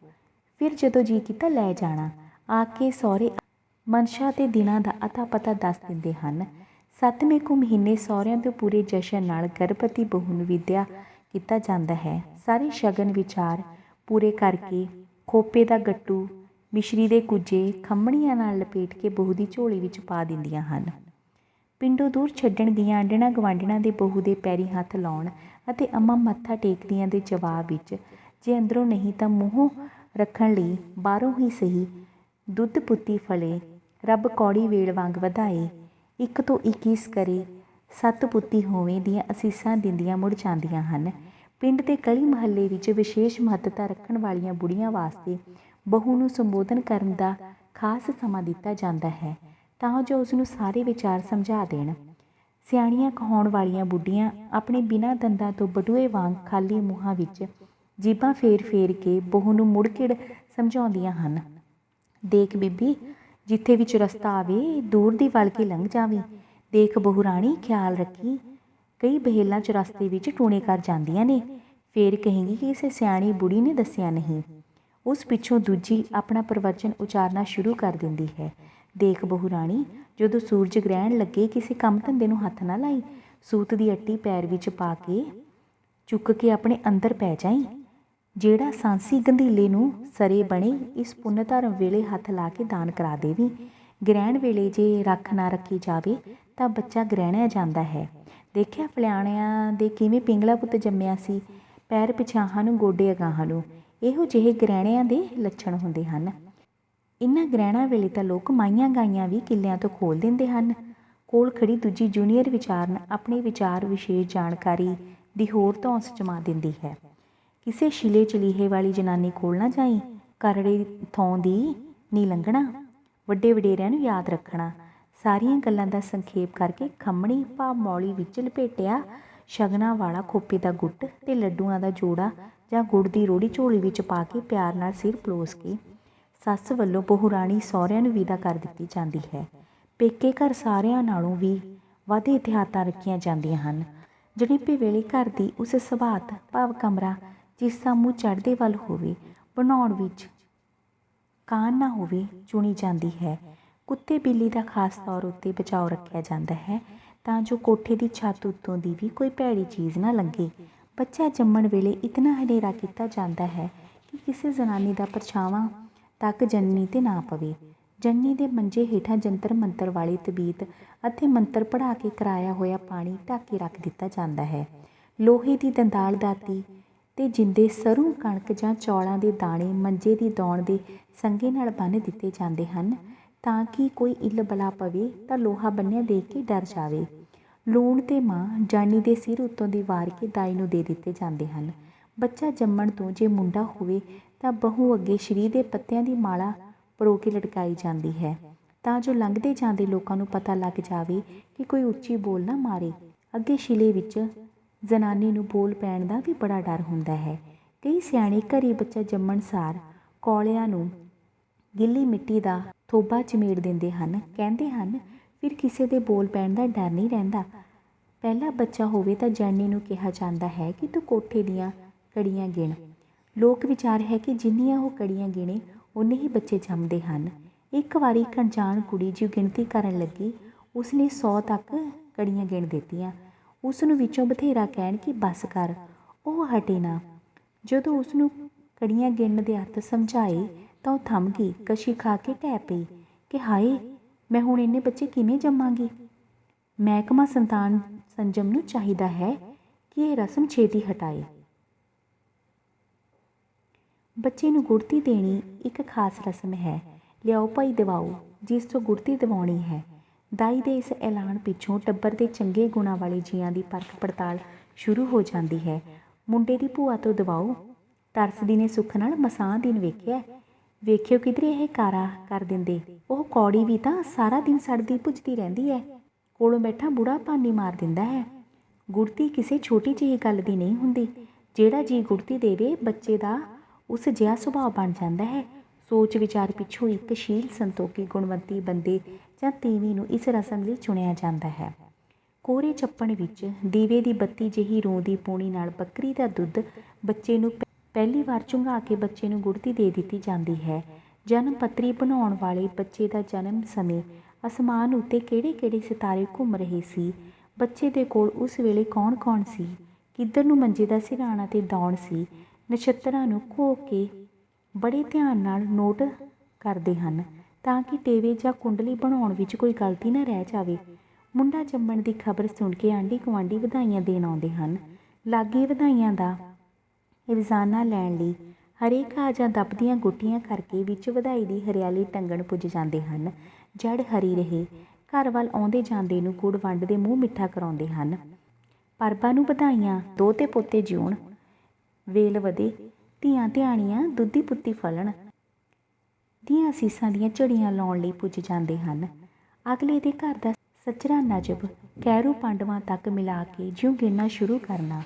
ਫਿਰ ਜਦੋਂ ਜੀ ਕੀਤਾ ਲੈ ਜਾਣਾ। ਆ ਕੇ ਸਹੁਰੇ ਮਨਸ਼ਾ ਤੇ ਦਿਨਾਂ ਦਾ ਅਤਾ ਪਤਾ ਦੱਸ ਦਿੰਦੇ ਹਨ। 7ਵੇਂ ਕੁ ਮਹੀਨੇ ਸਹੁਰਿਆਂ ਤੋਂ ਪੂਰੇ ਜਸ਼ਨ ਨਾਲ ਗਰਭਵਤੀ ਬਹੂ ਨੂੰ ਵਿਦਿਆ ਕੀਤਾ ਜਾਂਦਾ ਹੈ। ਸਾਰੇ ਸ਼ਗਨ ਵਿਚਾਰ ਪੂਰੇ ਕਰਕੇ ਖੋਪੇ ਦਾ ਗੱਟੂ ਮਿਸ਼ਰੀ ਦੇ ਕੁੱਜੇ ਖੰਮਣੀਆਂ ਨਾਲ ਲਪੇਟ ਕੇ ਬਹੂ ਦੀ ਝੋਲੀ ਵਿੱਚ ਪਾ ਦਿੰਦੀਆਂ ਹਨ। ਪਿੰਡੋਂ ਦੂਰ ਛੱਡਣ ਗਈਆਂ ਆਂਢਣਾਂ ਗੁਆਂਢਣਾਂ ਦੇ ਬਹੂ ਦੇ ਪੈਰੀਂ ਹੱਥ ਲਾਉਣ ਅਤੇ ਅੰਮਾਂ ਮੱਥਾ ਟੇਕਦੀਆਂ ਦੇ ਜਵਾਬ ਵਿੱਚ ਜੇ ਅੰਦਰੋਂ ਨਹੀਂ ਤਾਂ ਮੂੰਹੋਂ ਰੱਖਣ ਲਈ ਬਾਹਰੋਂ ਹੀ ਸਹੀ ਦੁੱਧ ਪੁੱਤੀ ਫਲੇ, ਰੱਬ ਕੌੜੀ ਵੇਲ ਵਾਂਗ ਵਧਾਏ, 1 ਤੋਂ 21 ਕਰੇ, 7 ਪੁੱਤੀ ਹੋਵੇਂ ਦੀਆਂ ਅਸੀਸਾਂ ਦਿੰਦੀਆਂ ਮੁੜ ਜਾਂਦੀਆਂ ਹਨ। ਪਿੰਡ ਦੇ ਗਲੀ ਮੁਹੱਲੇ ਵਿੱਚ ਵਿਸ਼ੇਸ਼ ਮਹੱਤਤਾ ਰੱਖਣ ਵਾਲੀਆਂ ਬੁੜੀਆਂ ਵਾਸਤੇ ਬਹੂ ਨੂੰ ਸੰਬੋਧਨ ਕਰਨ ਦਾ ਖਾਸ ਸਮਾਂ ਦਿੱਤਾ ਜਾਂਦਾ ਹੈ ਤਾਂ ਜੋ ਉਸ ਨੂੰ ਸਾਰੇ ਵਿਚਾਰ ਸਮਝਾ ਦੇਣ। ਸਿਆਣੀਆਂ ਕਹਾਉਣ ਵਾਲੀਆਂ ਬੁੱਢੀਆਂ ਆਪਣੇ ਬਿਨਾਂ ਦੰਦਾਂ ਤੋਂ ਬਟੂਏ ਵਾਂਗ ਖਾਲੀ ਮੂੰਹਾਂ ਵਿੱਚ ਜੀਭਾਂ ਫੇਰ ਕੇ ਬਹੂ ਨੂੰ ਮੁੜਕਿੜ ਸਮਝਾਉਂਦੀਆਂ ਹਨ। ਦੇਖ ਬੀਬੀ, ਜਿੱਥੇ ਵਿੱਚ ਰਸਤਾ ਆਵੇ ਦੂਰ ਦੀ ਵਲ ਕੇ ਲੰਘ ਜਾਵੀਂ। ਦੇਖ ਬਹੂ ਰਾਣੀ, ਖਿਆਲ ਰੱਖੀ, ਕਈ ਬਹੇਲਾਂ 'ਚ ਰਸਤੇ ਵਿੱਚ ਟੂਣੇ ਕਰ ਜਾਂਦੀਆਂ ਨੇ। ਫੇਰ ਕਹੇਂਗੀ ਕਿ ਕਿਸੇ ਸਿਆਣੀ ਬੁੜੀ ਨੇ ਦੱਸਿਆ ਨਹੀਂ। ਉਸ ਪਿੱਛੋਂ ਦੂਜੀ ਆਪਣਾ ਪ੍ਰਵਚਨ ਉਚਾਰਨਾ ਸ਼ੁਰੂ ਕਰ ਦਿੰਦੀ ਹੈ। ਦੇਖ ਬਹੂ ਰਾਣੀ, ਜਦੋਂ ਸੂਰਜ ਗ੍ਰਹਿਣ ਲੱਗੇ ਕਿਸੇ ਕੰਮ ਧੰਦੇ ਨੂੰ ਹੱਥ ਨਾ ਲਾਈ। ਸੂਤ ਦੀ ਅੱਟੀ ਪੈਰ ਵਿੱਚ ਪਾ ਕੇ ਚੁੱਕ ਕੇ ਆਪਣੇ ਅੰਦਰ ਪੈ ਜਾਈਂ। ਜਿਹੜਾ ਸਾਂਸੀ ਗੰਧੀਲੇ ਨੂੰ ਸਰੇ ਬਣੇ ਇਸ ਪੁੰਨ ਧਰਮ ਵੇਲੇ ਹੱਥ ਲਾ ਕੇ ਦਾਨ ਕਰਾ ਦੇਵੀਂ। ਗ੍ਰਹਿਣ ਵੇਲੇ ਜੇ ਰੱਖ ਨਾ ਰੱਖੀ ਜਾਵੇ ਤਾਂ ਬੱਚਾ ਗ੍ਰਹਿਣਿਆ ਜਾਂਦਾ ਹੈ। ਦੇਖਿਆ ਫਲਿਆਣਿਆਂ ਦੇ ਕਿਵੇਂ ਪਿੰਗਲਾ ਪੁੱਤ ਜੰਮਿਆ ਸੀ, ਪੈਰ ਪਿਛਾਹਾਂ ਨੂੰ ਗੋਡੇ ਅਗਾਹਾਂ ਨੂੰ। ਇਹੋ ਜਿਹੇ ਗ੍ਰਹਿਣਿਆਂ ਦੇ ਲੱਛਣ ਹੁੰਦੇ ਹਨ। ਇਨ੍ਹਾਂ ਗ੍ਰਹਿਣਾਂ ਵੇਲੇ ਤਾਂ ਲੋਕ ਮਾਈਆਂ ਗਾਈਆਂ ਵੀ ਕਿੱਲਿਆਂ ਤੋਂ ਖੋਲ ਦਿੰਦੇ ਹਨ। ਕੋਲ ਖੜੀ ਦੂਜੀ ਜੂਨੀਅਰ ਵਿਚਾਰਨ ਆਪਣੀ ਵਿਚਾਰ ਵਿਸ਼ੇਸ਼ ਜਾਣਕਾਰੀ ਦੀ ਹੋਰ ਧੌਂਸ ਜਮਾ ਦਿੰਦੀ ਹੈ। ਕਿਸੇ ਛਿਲੇ ਚਲੀਹੇ ਵਾਲੀ ਜਨਾਨੀ ਕੋਲ ਨਾ ਜਾਈ, ਕਰੜੇ ਥੋਂ ਦੀ ਨੀ ਲੰਘਣਾ, ਵੱਡੇ ਵਡੇਰਿਆਂ ਨੂੰ ਯਾਦ ਰੱਖਣਾ। ਸਾਰੀਆਂ ਗੱਲਾਂ ਦਾ ਸੰਖੇਪ ਕਰਕੇ ਖੰਮਣੀ ਭਾਵ ਮੌਲੀ ਵਿੱਚ ਲਪੇਟਿਆ ਸ਼ਗਨਾਂ ਵਾਲਾ ਖੋਪੇ ਦਾ ਗੁੱਟ ਤੇ ਲੱਡੂਆਂ ਦਾ ਜੋੜਾ ਜਾਂ ਗੁੜ ਦੀ ਰੋੜੀ ਝੋਲੀ ਵਿੱਚ ਪਾ ਕੇ ਪਿਆਰ ਨਾਲ ਸਿਰ ਪਲੋਸ ਕੇ ਸੱਸ ਵੱਲੋਂ ਬਹੂ ਰਾਣੀ ਸਹੁਰਿਆਂ ਨੂੰ ਵਿਦਾ ਕਰ ਦਿੱਤੀ ਜਾਂਦੀ ਹੈ। ਪੇਕੇ ਘਰ ਸਾਰਿਆਂ ਨਾਲੋਂ ਵੀ ਵੱਧ ਇਤਿਹਾਤਾਂ ਰੱਖੀਆਂ ਜਾਂਦੀਆਂ ਹਨ। ਜਣੇਪੇ ਵੇਲੇ ਘਰ ਦੀ ਉਸ ਸਬਾਤ ਭਾਵ ਕਮਰਾ ਜਿਸ ਦਾ ਮੂੰਹ ਚੜ੍ਹਦੇ ਵੱਲ ਹੋਵੇ, ਬਣਾਉਣ ਵਿੱਚ ਕਾਨ ਨਾ ਹੋਵੇ, ਚੁਣੀ ਜਾਂਦੀ ਹੈ। ਕੁੱਤੇ ਬਿੱਲੀ ਦਾ ਖਾਸ ਤੌਰ ਉੱਤੇ ਬਚਾਓ ਰੱਖਿਆ ਜਾਂਦਾ ਹੈ ਤਾਂ ਜੋ ਕੋਠੇ ਦੀ ਛੱਤ ਉੱਤੋਂ ਦੀ ਵੀ ਕੋਈ ਭੈੜੀ ਚੀਜ਼ ਨਾ ਲੰਘੇ। ਬੱਚਾ ਜੰਮਣ ਵੇਲੇ ਇਤਨਾ ਹਨੇਰਾ ਕੀਤਾ ਜਾਂਦਾ ਹੈ ਕਿ ਕਿਸੇ ਜ਼ਨਾਨੀ ਦਾ ਪਰਛਾਵਾਂ ਤੱਕ ਜਨਨੀ 'ਤੇ ਨਾ ਪਵੇ। ਜਨਨੀ ਦੇ ਮੰਜੇ ਹੇਠਾਂ ਜੰਤਰ ਮੰਤਰ ਵਾਲੀ ਤਬੀਤ ਅਤੇ ਮੰਤਰ ਪੜ੍ਹਾ ਕੇ ਕਰਾਇਆ ਹੋਇਆ ਪਾਣੀ ਢੱਕ ਕੇ ਰੱਖ ਦਿੱਤਾ ਜਾਂਦਾ ਹੈ। ਲੋਹੇ ਦੀ ਦੰਦਾਲ ਦਾਤੀ ਤੇ ਜਿੰਦੇ ਸਰੋਂ ਕਣਕ ਜਾਂ ਚੌਲਾਂ ਦੇ ਦਾਣੇ ਮੰਜੇ ਦੀ ਦੌਣ ਦੇ ਸੰਗੇ ਨਾਲ ਬੰਨ੍ਹ ਦਿੱਤੇ ਜਾਂਦੇ ਹਨ ਤਾਂ ਕਿ ਕੋਈ ਇੱਲ ਬਲਾ ਪਵੇ ਤਾਂ ਲੋਹਾ ਬੰਨਿਆ ਦੇਖ ਕੇ ਡਰ ਜਾਵੇ। ਲੂਣ ਤੇ ਮਾਂ ਜਾਨੀ ਦੇ ਸਿਰ ਉੱਤੋਂ ਦੀ ਵਾਰ ਕੇ ਦਾਈ ਨੂੰ ਦੇ ਦਿੱਤੇ ਜਾਂਦੇ ਹਨ। ਬੱਚਾ ਜੰਮਣ ਤੋਂ ਜੇ ਮੁੰਡਾ ਹੋਵੇ ਤਾਂ ਬਹੂ ਅੱਗੇ ਸ਼੍ਰੀ ਦੇ ਪੱਤਿਆਂ ਦੀ ਮਾਲਾ ਪਰੋ ਕੇ ਲਟਕਾਈ ਜਾਂਦੀ ਹੈ ਤਾਂ ਜੋ ਲੰਘਦੇ ਜਾਂਦੇ ਲੋਕਾਂ ਨੂੰ ਪਤਾ ਲੱਗ ਜਾਵੇ ਕਿ ਕੋਈ ਉੱਚੀ ਬੋਲ ਨਾ ਮਾਰੇ। ਅੱਗੇ ਸ਼ਿਲੇ ਵਿੱਚ ਜ਼ਨਾਨੀ ਨੂੰ ਬੋਲ ਪੈਣ ਦਾ ਵੀ ਬੜਾ ਡਰ ਹੁੰਦਾ ਹੈ। ਕਈ ਸਿਆਣੇ ਘਰੇ ਬੱਚਾ ਜੰਮਣ ਸਾਰ ਕੌਲਿਆਂ ਨੂੰ ਗਿੱਲੀ ਮਿੱਟੀ ਦਾ ਥੋਬਾ ਚਮੇੜ ਦਿੰਦੇ ਹਨ। ਕਹਿੰਦੇ ਹਨ ਫਿਰ ਕਿਸੇ ਦੇ ਬੋਲ ਪੈਣ ਦਾ ਡਰ ਨਹੀਂ ਰਹਿੰਦਾ। ਪਹਿਲਾ ਬੱਚਾ ਹੋਵੇ ਤਾਂ ਜਣਨੀ ਨੂੰ ਕਿਹਾ ਜਾਂਦਾ ਹੈ ਕਿ ਤੂੰ ਕੋਠੇ ਦੀਆਂ ਕੜੀਆਂ ਗਿਣ। ਲੋਕ ਵਿਚਾਰ ਹੈ ਕਿ ਜਿੰਨੀਆਂ ਉਹ ਕੜੀਆਂ ਗਿਣੇ ਉਨੇ ਹੀ ਬੱਚੇ ਜੰਮਦੇ ਹਨ। ਇੱਕ ਵਾਰੀ ਇੱਕ ਅਣਜਾਣ ਕੁੜੀ ਜੋ ਗਿਣਤੀ ਕਰਨ ਲੱਗੀ, ਉਸਨੇ 100 ਤੱਕ ਕੜੀਆਂ ਗਿਣ ਦਿੱਤੀਆਂ। ਉਸ ਨੂੰ ਵਿੱਚੋਂ ਬਥੇਰਾ ਕਹਿਣ ਕਿ ਬੱਸ ਕਰ, ਉਹ ਹਟੇ ਨਾ। ਜਦੋਂ ਉਸਨੂੰ ਕੜੀਆਂ ਗਿਣਨ ਦੇ ਅਰਥ ਸਮਝਾਏ ਤਾਂ ਉਹ ਥੰਮ ਗਈ, ਕਸ਼ੀ ਖਾ ਕੇ ਢਹਿ ਪਈ ਕਿ ਹਾਏ, ਮੈਂ ਹੁਣ ਇੰਨੇ ਬੱਚੇ ਕਿਵੇਂ ਜੰਮਾਂਗੀ। ਮਹਿਕਮਾ ਸੰਤਾਨ ਸੰਜਮ ਨੂੰ ਚਾਹੀਦਾ ਹੈ ਕਿ ਇਹ ਰਸਮ ਛੇਤੀ ਹਟਾਏ। ਬੱਚੇ ਨੂੰ ਗੁੜਤੀ ਦੇਣੀ ਇੱਕ ਖਾਸ ਰਸਮ ਹੈ। ਲਿਆਓ ਭਾਈ ਦਿਵਾਓ, ਜਿਸ ਤੋਂ ਗੁੜਤੀ ਦਿਵਾਉਣੀ ਹੈ। ਦਾਈ ਦੇ ਇਸ ਐਲਾਨ ਪਿੱਛੋਂ ਟੱਬਰ ਦੇ ਚੰਗੇ ਗੁਣਾਂ ਵਾਲੇ ਜੀਆਂ ਦੀ ਪਰਖ ਪੜਤਾਲ ਸ਼ੁਰੂ ਹੋ ਜਾਂਦੀ ਹੈ। ਮੁੰਡੇ ਦੀ ਭੂਆ ਤੋਂ ਦਿਵਾਓ, ਤਰਸਦੀ ਨੇ ਸੁੱਖ ਨਾਲ ਮਸਾਂ ਦਿਨ ਵੇਖਿਓ ਕਿਧਰੇ ਇਹ ਕਾਰਾ ਕਰ ਦਿੰਦੇ। ਉਹ ਕੌੜੀ ਵੀ ਤਾਂ ਸਾਰਾ ਦਿਨ ਸੜਦੀ ਭੁੱਜਦੀ ਰਹਿੰਦੀ ਹੈ, ਕੋਲੋਂ ਬੈਠਾ ਬੁੜਾ ਭਾਨੀ ਮਾਰ ਦਿੰਦਾ ਹੈ। ਗੁੜਤੀ ਕਿਸੇ ਛੋਟੀ ਜਿਹੀ ਗੱਲ ਦੀ ਨਹੀਂ ਹੁੰਦੀ। ਜਿਹੜਾ ਜੀ ਗੁੜਤੀ ਦੇਵੇ ਬੱਚੇ ਦਾ ਉਸ ਜਿਹਾ ਸੁਭਾਅ ਬਣ ਜਾਂਦਾ ਹੈ। ਸੋਚ ਵਿਚਾਰ ਪਿੱਛੋਂ ਇੱਕ ਸ਼ੀਲ ਸੰਤੋਖੀ ਗੁਣਵੰਤੀ ਬੰਦੇ ਜਾਂ ਤੀਵੀਂ ਨੂੰ ਇਸ ਰਸਮ ਲਈ ਚੁਣਿਆ ਜਾਂਦਾ ਹੈ। ਕੋਰੇ ਚੱਪਣ ਵਿੱਚ ਦੀਵੇ ਦੀ ਬੱਤੀ ਜਿਹੀ ਰੋਂਦੀ ਪੂਣੀ ਨਾਲ ਬੱਕਰੀ ਦਾ ਦੁੱਧ ਬੱਚੇ ਨੂੰ ਪਹਿਲੀ ਵਾਰ ਚੁੰਘਾ ਕੇ ਬੱਚੇ ਨੂੰ ਗੁੜਤੀ ਦੇ ਦਿੱਤੀ ਜਾਂਦੀ ਹੈ। ਜਨਮ ਪੱਤਰੀ ਬਣਾਉਣ ਵਾਲੇ ਬੱਚੇ ਦਾ ਜਨਮ ਸਮੇਂ ਅਸਮਾਨ ਉੱਤੇ ਕਿਹੜੇ ਸਿਤਾਰੇ ਘੁੰਮ ਰਹੇ ਸੀ, ਬੱਚੇ ਦੇ ਕੋਲ ਉਸ ਵੇਲੇ ਕੌਣ ਕੌਣ ਸੀ, ਕਿੱਧਰ ਨੂੰ ਮੰਜੇ ਦਾ ਸਿਰਹਾਣਾ ਤੇ ਦੌਣ ਸੀ, ਨਛੱਤਰਾਂ ਨੂੰ ਘੋਹ ਕੇ ਬੜੇ ਧਿਆਨ ਨਾਲ ਨੋਟ ਕਰਦੇ ਹਨ ਤਾਂ ਕਿ ਟੇਵੇ ਜਾਂ ਕੁੰਡਲੀ ਬਣਾਉਣ ਵਿੱਚ ਕੋਈ ਗਲਤੀ ਨਾ ਰਹਿ ਜਾਵੇ। ਮੁੰਡਾ ਜੰਮਣ ਦੀ ਖਬਰ ਸੁਣ ਕੇ ਆਂਢੀ ਗੁਆਂਢੀ ਵਧਾਈਆਂ ਦੇਣ ਆਉਂਦੇ ਹਨ। ਲਾਗੇ ਵਧਾਈਆਂ ਦਾ ਰੋਜ਼ਾਨਾ ਲੈਣ ਲਈ ਹਰੇਕ ਆ ਜਾਂ ਦੱਬਦੀਆਂ ਗੁੱਟੀਆਂ ਕਰਕੇ ਵਿੱਚ ਵਧਾਈ ਦੀ ਹਰਿਆਲੀ ਟੰਗਣ ਪੁੱਜ ਜਾਂਦੇ ਹਨ। ਜੜ ਹਰੀ ਰਹੇ, ਘਰ ਵੱਲ ਆਉਂਦੇ ਜਾਂਦੇ ਨੂੰ ਗੁੜ ਵੰਡਦੇ ਮੂੰਹ ਮਿੱਠਾ ਕਰਾਉਂਦੇ ਹਨ। ਪਰਬਾਂ ਨੂੰ ਵਧਾਈਆਂ, ਦੋਤੇ ਪੋਤੇ ਜਿਉਣ, ਵੇਲ ਵਧੇ, ਧੀਆਂ ਧਿਆਣੀਆਂ ਦੁੱਧੀ ਪੁੱਤੀ ਫਲਣ ਦੀਆਂ ਅਸੀਸਾਂ ਦੀਆਂ ਝੜੀਆਂ ਲਾਉਣ ਲਈ ਪੁੱਜ ਜਾਂਦੇ ਹਨ। ਅਗਲੇ ਦੇ ਘਰ ਦਾ ਸੱਚਰਾ ਨਜਬ ਕੈਰੂ ਪਾਂਡਵਾਂ ਤੱਕ ਮਿਲਾ ਕੇ ਜਿਉਂ ਗਿਣਨਾ ਸ਼ੁਰੂ ਕਰਨਾ।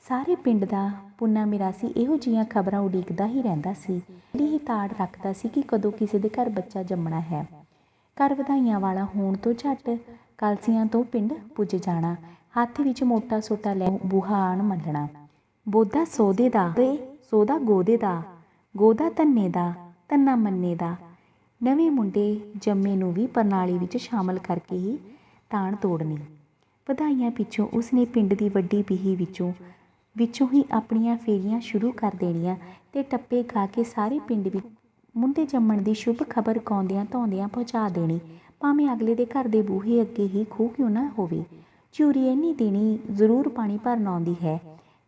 ਸਾਰੇ ਪਿੰਡ ਦਾ ਪੁੰਨਾ ਮਿਰਾਸੀ ਇਹੋ ਜਿਹੀਆਂ ਖਬਰਾਂ ਉਡੀਕਦਾ ਹੀ ਰਹਿੰਦਾ ਸੀ। ਪਹਿਲੀ ਹੀ ਤਾੜ ਰੱਖਦਾ ਸੀ ਕਿ ਕਦੋਂ ਕਿਸੇ ਦੇ ਘਰ ਬੱਚਾ ਜੰਮਣਾ ਹੈ। ਘਰ ਵਧਾਈਆਂ ਵਾਲਾ ਹੋਣ ਤੋਂ ਝੱਟ ਕਲਸੀਆਂ ਤੋਂ ਪਿੰਡ ਪੁੱਜ ਜਾਣਾ, ਹੱਥ ਵਿੱਚ ਮੋਟਾ ਸੋਟਾ ਲੈ ਬੂਹਾ ਆਣ ਮੱਲਣਾ। ਬੋਦਾ ਸੌਦੇ ਦਾ ਤੇ ਸੌਦਾ ਗੋਦੇ ਦਾ, ਗੋਦਾ ਧੰਨੇ ਦਾ, ਧੰਨਾ ਮੰਨੇ ਦਾ। ਨਵੇਂ ਮੁੰਡੇ ਜੰਮੇ ਨੂੰ ਵੀ ਪ੍ਰਣਾਲੀ ਵਿੱਚ ਸ਼ਾਮਲ ਕਰਕੇ ਹੀ ਤਾਣ ਤੋੜਨੀ। ਵਧਾਈਆਂ ਪਿੱਛੋਂ ਉਸਨੇ ਪਿੰਡ ਦੀ ਵੱਡੀ ਪੀਹੀ ਵਿੱਚੋਂ ਹੀ ਆਪਣੀਆਂ ਫੇਰੀਆਂ ਸ਼ੁਰੂ ਕਰ ਦੇਣੀਆਂ ਤੇ ਟੱਪੇ ਗਾ ਕੇ ਸਾਰੇ ਪਿੰਡ ਵਿੱਚ ਮੁੰਡੇ ਜੰਮਣ ਦੀ ਸ਼ੁਭ ਖਬਰ ਗਾਉਂਦਿਆਂ ਧਾਉਂਦਿਆਂ ਪਹੁੰਚਾ ਦੇਣੀ, ਭਾਵੇਂ ਅਗਲੇ ਦੇ ਘਰ ਦੇ ਬੂਹੇ ਅੱਗੇ ਹੀ ਖੂਹ ਕਿਉਂ ਨਾ ਹੋਵੇ। ਝੂਰੀ ਇੰਨੀ ਦਿਨੀ ਜ਼ਰੂਰ ਪਾਣੀ ਭਰਨ ਆਉਂਦੀ ਹੈ।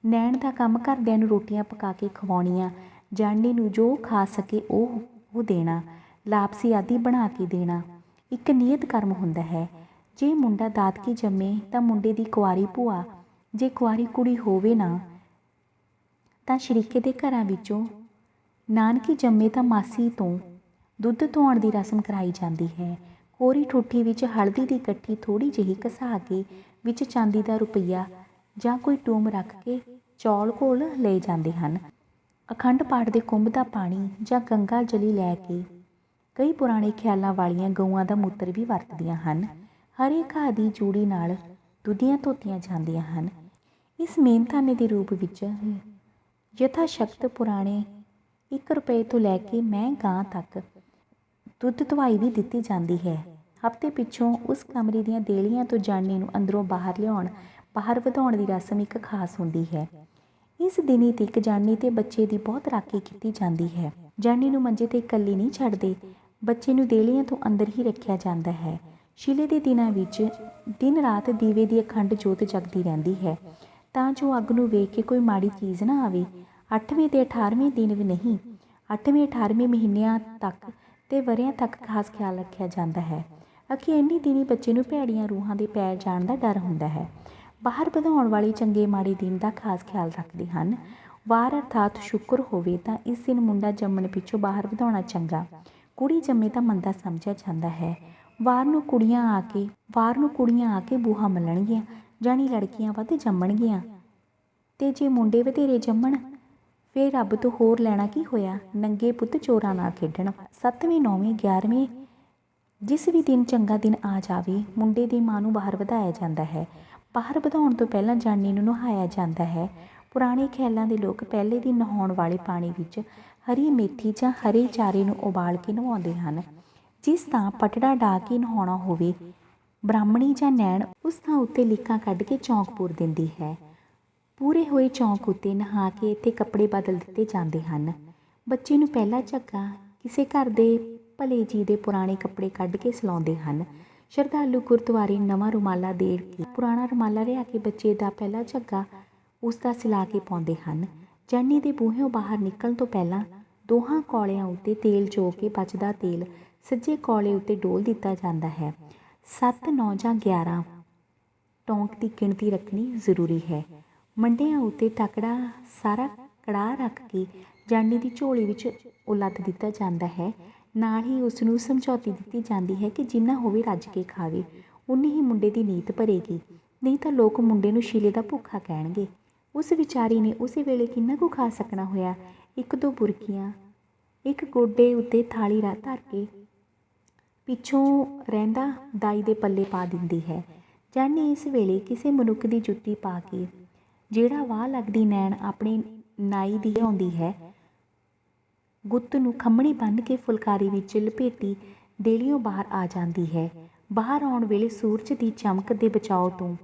ਨੈਣ ਦਾ ਕੰਮ ਘਰਦਿਆਂ ਨੂੰ ਰੋਟੀਆਂ ਪਕਾ ਕੇ ਖਵਾਉਣੀਆਂ, ਜਾਣੀ ਨੂੰ ਜੋ ਖਾ ਸਕੇ ਉਹ ਦੇਣਾ, ਲਾਪਸੀ ਆਦਿ ਬਣਾ ਕੇ ਦੇਣਾ ਇੱਕ ਨਿਯਤ ਕਰਮ ਹੁੰਦਾ ਹੈ। ਜੇ ਮੁੰਡਾ ਦਾਦਕੀ ਜੰਮੇ ਤਾਂ ਮੁੰਡੇ ਦੀ ਕੁਆਰੀ ਭੂਆ, ਜੇ ਕੁਆਰੀ ਕੁੜੀ ਹੋਵੇ ਨਾ ਤਾਂ ਸ਼ਰੀਕੇ ਦੇ ਘਰਾਂ ਵਿੱਚੋਂ, ਨਾਨਕੀ ਜੰਮੇ ਤਾਂ ਮਾਸੀ ਤੋਂ ਦੁੱਧ ਧੋਣ ਦੀ ਰਸਮ ਕਰਾਈ ਜਾਂਦੀ ਹੈ। ਕੋਰੀ ਠੂਠੀ ਵਿੱਚ ਹਲਦੀ ਦੀ ਇਕੱਠੀ ਥੋੜ੍ਹੀ ਜਿਹੀ ਘਸਾ ਕੇ ਵਿੱਚ ਚਾਂਦੀ ਦਾ ਰੁਪਈਆ ਜਾਂ ਕੋਈ ਟੂਮ ਰੱਖ ਕੇ ਚੌਲ ਘੋਲ ਲਏ ਜਾਂਦੇ ਹਨ। ਅਖੰਡ ਪਾਠ ਦੇ ਕੁੰਭ ਦਾ ਪਾਣੀ ਜਾਂ ਗੰਗਾ ਜਲੀ ਲੈ ਕੇ ਕਈ ਪੁਰਾਣੇ ਖਿਆਲਾਂ ਵਾਲੀਆਂ ਗਊਆਂ ਦਾ ਮੂਤਰ ਵੀ ਵਰਤਦੀਆਂ ਹਨ। ਹਰੇ ਘਾਹ ਦੀ ਜੂੜੀ ਨਾਲ ਦੁੱਧੀਆਂ ਧੋਤੀਆਂ ਜਾਂਦੀਆਂ ਹਨ। ਇਸ ਮਿਹਨਤਾਨੇ ਦੇ ਰੂਪ ਵਿੱਚ ਯਥਾ ਸ਼ਕਤ ਪੁਰਾਣੇ 1 ਰੁਪਏ ਤੋਂ ਲੈ ਕੇ ਮੈਂ ਗਾਂ ਤੱਕ ਦੁੱਧ ਧਵਾਈ ਵੀ ਦਿੱਤੀ ਜਾਂਦੀ ਹੈ। ਹਫ਼ਤੇ ਪਿੱਛੋਂ ਉਸ ਕਮਰੇ ਦੀਆਂ ਦੇਲੀਆਂ ਤੋਂ ਜਾਣੀ ਨੂੰ ਅੰਦਰੋਂ ਬਾਹਰ ਵਧਾਉਣ ਦੀ ਰਸਮ ਇੱਕ ਖਾਸ ਹੁੰਦੀ ਹੈ। ਇਸ ਦਿਨੀ ਤੀਕ ਜਾਣੀ ਤੇ ਬੱਚੇ ਦੀ ਬਹੁਤ ਰਾਖੀ ਕੀਤੀ ਜਾਂਦੀ ਹੈ। ਜਾਣੀ ਨੂੰ ਮੰਜੇ 'ਤੇ ਇਕੱਲੀ ਨਹੀਂ ਛੱਡਦੇ, ਬੱਚੇ ਨੂੰ ਦੇਲੀਆਂ ਤੋਂ ਅੰਦਰ ਹੀ ਰੱਖਿਆ ਜਾਂਦਾ ਹੈ। ਸ਼ੀਲੇ ਦੇ ਦਿਨਾਂ ਵਿੱਚ ਦਿਨ ਰਾਤ ਦੀਵੇ ਦੀ ਅਖੰਡ ਜੋਤ ਜਗਦੀ ਰਹਿੰਦੀ ਹੈ ਤਾਂ ਜੋ ਅੱਗ ਨੂੰ ਵੇਖ ਕੇ ਕੋਈ ਮਾੜੀ ਚੀਜ਼ ਨਾ ਆਵੇ। 8ਵੇਂ ਤੇ 18ਵੇਂ ਦਿਨ ਵੀ ਨਹੀਂ, 8ਵੇਂ 18ਵੇਂ ਮਹੀਨਿਆਂ ਤੱਕ ਤੇ ਵਰ੍ਹਿਆਂ ਤੱਕ ਖਾਸ ਖਿਆਲ ਰੱਖਿਆ ਜਾਂਦਾ ਹੈ। ਅਖੀ ਇੰਨੀ ਦਿਨੀ ਬੱਚੇ ਨੂੰ ਭੈੜੀਆਂ ਰੂਹਾਂ ਦੇ ਪੈ ਜਾਣ ਦਾ ਡਰ ਹੁੰਦਾ ਹੈ। ਬਾਹਰ ਵਧਾਉਣ ਵਾਲੀ ਚੰਗੇ ਮਾੜੇ ਦਿਨ ਦਾ ਖਾਸ ਖਿਆਲ ਰੱਖਦੇ ਹਨ। ਵਾਰ ਅਰਥਾਤ ਸ਼ੁੱਕਰ ਹੋਵੇ ਤਾਂ ਇਸ ਦਿਨ ਮੁੰਡਾ ਜੰਮਣ ਪਿੱਛੋਂ ਬਾਹਰ ਵਧਾਉਣਾ ਚੰਗਾ, ਕੁੜੀ ਜੰਮੇ ਤਾਂ ਮੰਦਾ ਸਮਝਿਆ ਜਾਂਦਾ ਹੈ। ਵਾਰ ਨੂੰ ਕੁੜੀਆਂ ਆ ਕੇ ਬੂਹਾ ਮੱਲਣਗੀਆਂ, ਜਾਣੀ ਲੜਕੀਆਂ ਵੱਧ ਜੰਮਣਗੀਆਂ, ਤੇ ਜੇ ਮੁੰਡੇ ਵਧੇਰੇ ਜੰਮਣ ਫਿਰ ਰੱਬ ਤੋਂ ਹੋਰ ਲੈਣਾ ਕੀ ਹੋਇਆ, ਨੰਗੇ ਪੁੱਤ ਚੋਰਾਂ ਨਾਲ ਖੇਡਣ। 7ਵੇਂ 9ਵੇਂ 11ਵੇਂ ਜਿਸ ਵੀ ਦਿਨ ਚੰਗਾ ਦਿਨ ਆ ਜਾਵੇ, ਮੁੰਡੇ ਦੀ ਮਾਂ ਨੂੰ ਬਾਹਰ ਵਧਾਇਆ ਜਾਂਦਾ ਹੈ। ਬਾਹਰ ਵਧਾਉਣ ਤੋਂ ਪਹਿਲਾਂ ਜਾਣੀ ਨੂੰ ਨਹਾਇਆ ਜਾਂਦਾ ਹੈ। ਪੁਰਾਣੇ ਖਿਆਲਾਂ ਦੇ ਲੋਕ ਪਹਿਲੇ ਦਿਨ ਨਹਾਉਣ ਵਾਲੇ ਪਾਣੀ ਵਿੱਚ ਹਰੀ ਮੇਥੀ ਜਾਂ ਹਰੇ ਚਾਰੇ ਨੂੰ ਉਬਾਲ ਕੇ ਨਹਾਉਂਦੇ ਹਨ। ਜਿਸ ਥਾਂ ਪਟੜਾ ਡਾ ਕੇ ਨਹਾਉਣਾ ਹੋਵੇ, ਬ੍ਰਾਹਮਣੀ ਜਾਂ ਨੈਣ ਉਸ ਥਾਂ ਉੱਤੇ ਲੀਕਾਂ ਕੱਢ ਕੇ ਚੌਂਕ ਪੂਰ ਦਿੰਦੀ ਹੈ। ਪੂਰੇ ਹੋਏ ਚੌਂਕ ਉੱਤੇ ਨਹਾ ਕੇ ਇੱਥੇ ਕੱਪੜੇ ਬਦਲ ਦਿੱਤੇ ਜਾਂਦੇ ਹਨ। ਬੱਚੇ ਨੂੰ ਪਹਿਲਾ ਝੱਗਾ ਕਿਸੇ ਘਰ ਦੇ ਭਲੇ ਜੀ ਦੇ ਪੁਰਾਣੇ ਕੱਪੜੇ ਕੱਢ ਕੇ ਸਲਾਉਂਦੇ ਹਨ। ਸ਼ਰਧਾਲੂ ਗੁਰਦੁਆਰੇ ਨਵਾਂ ਰੁਮਾਲਾ ਦੇ ਕੇ ਪੁਰਾਣਾ ਰੁਮਾਲਾ ਲਿਆ ਕੇ ਬੱਚੇ ਦਾ ਪਹਿਲਾ ਝੱਗਾ ਉਸ ਦਾ ਸਿਲਾ ਕੇ ਪਾਉਂਦੇ ਹਨ। ਜਾਣੀ ਦੇ ਬੂਹਿਓਂ ਬਾਹਰ ਨਿਕਲਣ ਤੋਂ ਪਹਿਲਾਂ ਦੋਹਾਂ ਕੌਲਿਆਂ ਉੱਤੇ ਤੇਲ ਚੋ ਕੇ ਬਚਦਾ ਤੇਲ ਸੱਜੇ ਕੌਲੇ ਉੱਤੇ ਡੋਲ ਦਿੱਤਾ ਜਾਂਦਾ ਹੈ। 7 9 ਜਾਂ 11 ਟੌਂਕ ਦੀ ਗਿਣਤੀ ਰੱਖਣੀ ਜ਼ਰੂਰੀ ਹੈ। ਮੰਡਿਆਂ ਉੱਤੇ ਟਕੜਾ ਸਾਰਾ ਕੜਾਹ ਰੱਖ ਕੇ ਜਾਣੀ ਦੀ ਝੋਲੀ ਵਿੱਚ ਉਲੱਦ ਦਿੱਤਾ ਜਾਂਦਾ ਹੈ। ਨਾਲ ਹੀ ਉਸ ਨੂੰ ਸਮਝੌਤੀ ਦਿੱਤੀ ਜਾਂਦੀ ਹੈ ਕਿ ਜਿੰਨਾ ਹੋਵੇ ਰੱਜ ਕੇ ਖਾਵੇ, ਉਨੀ ਹੀ ਮੁੰਡੇ ਦੀ ਨੀਤ ਭਰੇਗੀ, ਨਹੀਂ ਤਾਂ ਲੋਕ ਮੁੰਡੇ ਨੂੰ ਸ਼ੀਲੇ ਦਾ ਭੁੱਖਾ ਕਹਿਣਗੇ। ਉਸ ਵਿਚਾਰੀ ਨੇ ਉਸੇ ਵੇਲੇ ਕਿੰਨਾ ਕੁ ਖਾ ਸਕਣਾ ਹੋਇਆ। 1-2 ਬੁਰਕੀਆਂ ਇੱਕ ਗੋਡੇ ਉੱਤੇ ਥਾਲੀ ਧਰ ਕੇ ਪਿੱਛੋਂ ਰਹਿੰਦਾ ਦਾਈ ਦੇ ਪੱਲੇ ਪਾ ਦਿੰਦੀ ਹੈ। ਜਾਣੀ ਇਸ ਵੇਲੇ ਕਿਸੇ ਮਨੁੱਖ ਦੀ ਜੁੱਤੀ ਪਾ ਕੇ ਜਿਹੜਾ ਵਾਹ ਲੱਗਦੀ ਨੈਣ ਆਪਣੀ ਨਾਈ ਦੀ ਆਉਂਦੀ ਹੈ, ਗੁੱਤ ਨੂੰ ਖੰਮਣੀ ਬੰਨ੍ਹ ਕੇ ਫੁਲਕਾਰੀ ਵਿੱਚ ਲਪੇਟੀ ਦੇਲੀਓਂ ਬਾਹਰ ਆ ਜਾਂਦੀ ਹੈ। ਬਾਹਰ ਆਉਣ ਵੇਲੇ ਸੂਰਜ ਦੀ ਚਮਕ ਦੇ ਬਚਾਓ ਤੋਂ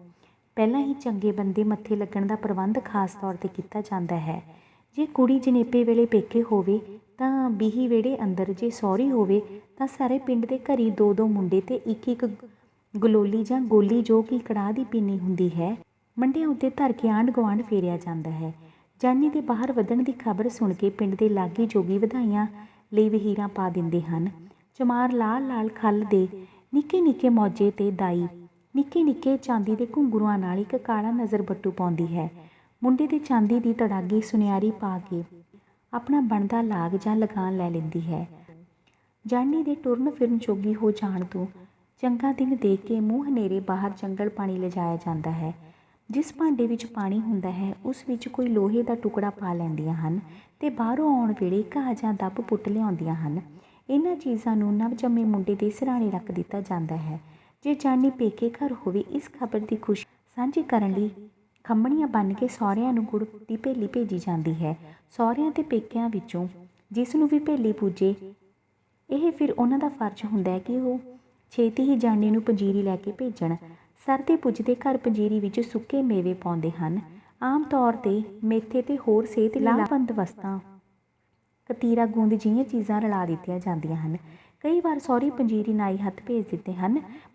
ਪਹਿਲਾਂ ਹੀ ਚੰਗੇ ਬੰਦੇ ਮੱਥੇ ਲੱਗਣ ਦਾ ਪ੍ਰਬੰਧ ਖਾਸ ਤੌਰ 'ਤੇ ਕੀਤਾ ਜਾਂਦਾ ਹੈ। ਜੇ ਕੁੜੀ ਜਣੇਪੇ ਵੇਲੇ ਪੇਕੇ ਹੋਵੇ ਤਾਂ ਬੀਹੀ ਵਿਹੜੇ ਅੰਦਰ, ਜੇ ਸਹੁਰੀ ਹੋਵੇ ਤਾਂ ਸਾਰੇ ਪਿੰਡ ਦੇ ਘਰੀ 2-2 ਮੁੰਡੇ ਤੇ 1-1 ਗਲੋਲੀ ਜਾਂ ਗੋਲੀ, ਜੋ ਕਿ ਕੜਾਹ ਦੀ ਪੀਨੀ ਹੁੰਦੀ ਹੈ, ਮੰਡਿਆਂ ਉੱਤੇ ਧਰ ਕੇ ਆਂਢ ਗੁਆਂਢ ਫੇਰਿਆ ਜਾਂਦਾ ਹੈ। ਜਾਣੀ ਦੇ ਬਾਹਰ ਵਧਣ ਦੀ ਖਬਰ ਸੁਣ ਕੇ ਪਿੰਡ ਦੇ ਲਾਗੀ ਜੋਗੀ ਵਧਾਈਆਂ ਲਈ ਵਹੀਰਾਂ ਪਾ ਦਿੰਦੇ ਹਨ। ਚਮਾਰ ਲਾਲ ਖੱਲ ਦੇ ਨਿੱਕੇ ਮੌਜੇ ਤੇ ਦਾਈ ਨਿੱਕੇ ਚਾਂਦੀ ਦੇ ਘੁੰਗਰੂਆਂ ਨਾਲ ਇੱਕ ਕਾਲਾ ਨਜ਼ਰ ਬੱਟੂ ਪਾਉਂਦੀ ਹੈ। ਮੁੰਡੇ ਦੇ ਚਾਂਦੀ ਦੀ ਤੜਾਗੀ ਸੁਨਿਆਰੀ ਪਾ ਕੇ ਆਪਣਾ ਬਣਦਾ ਲਾਗ ਜਾਂ ਲਗਾਨ ਲੈ ਲੈਂਦੀ ਹੈ। ਜਾਣੀ ਦੇ ਟੁਰਨ ਫਿਰਨ ਜੋਗੀ ਹੋ ਜਾਣ ਤੋਂ ਚੰਗਾ ਦਿਨ ਦੇਖ ਕੇ ਮੂੰਹ ਹਨੇਰੇ ਬਾਹਰ ਜੰਗਲ ਪਾਣੀ ਲਿਜਾਇਆ ਜਾਂਦਾ ਹੈ। ਜਿਸ ਭਾਂਡੇ ਵਿੱਚ ਪਾਣੀ ਹੁੰਦਾ ਹੈ ਉਸ ਵਿੱਚ ਕੋਈ ਲੋਹੇ ਦਾ ਟੁਕੜਾ ਪਾ ਲੈਂਦੀਆਂ ਹਨ ਤੇ ਬਾਹਰੋਂ ਆਉਣ ਵੇਲੇ ਘਾਹ ਜਾਂ ਦੱਬ ਪੁੱਟ ਲਿਆਉਂਦੀਆਂ ਹਨ। ਇਹਨਾਂ ਚੀਜ਼ਾਂ ਨੂੰ ਨਵਜੰਮੇ ਮੁੰਡੇ ਦੇ ਸਿਰਹਾਣੇ ਰੱਖ ਦਿੱਤਾ ਜਾਂਦਾ ਹੈ। ਜੇ ਜਾਣੀ ਪੇਕੇ ਘਰ ਹੋਵੇ, ਇਸ ਖਬਰ ਦੀ ਖੁਸ਼ੀ ਸਾਂਝੀ ਕਰਨ ਲਈ ਖੰਮਣੀਆਂ ਬੰਨ੍ਹ ਕੇ ਸਹੁਰਿਆਂ ਨੂੰ ਗੁੜ ਦੀ ਭੇਲੀ ਭੇਜੀ ਜਾਂਦੀ ਹੈ। ਸਹੁਰਿਆਂ ਤੇ ਪੇਕਿਆਂ ਵਿੱਚੋਂ ਜਿਸ ਨੂੰ ਵੀ ਭੇਲੀ ਪੂਜੇ, ਇਹ ਫਿਰ ਉਹਨਾਂ ਦਾ ਫਰਜ਼ ਹੁੰਦਾ ਹੈ ਕਿ ਉਹ ਛੇਤੀ ਹੀ ਜਾਣੀ ਨੂੰ ਪੰਜੀਰੀ ਲੈ ਕੇ ਭੇਜਣ। ਸਰਦੇ ਪੁੱਜਦੇ ਘਰ ਪੰਜੀਰੀ ਵਿੱਚ ਸੁੱਕੇ ਮੇਵੇ ਪਾਉਂਦੇ ਹਨ। ਆਮ ਤੌਰ 'ਤੇ ਮੇਥੇ ਤੇ ਹੋਰ ਸਿਹਤ ਲਈ ਲਾਭਵੰਦ ਵਸਤਾਂ, ਕਤੀਰਾ, ਗੂੰਦ ਜਿਹੀਆਂ ਚੀਜ਼ਾਂ ਰਲਾ ਦਿੱਤੀਆਂ ਜਾਂਦੀਆਂ ਹਨ। कई बार सौहरी पंजीरी नाई हत्थ भेज दिते हैं,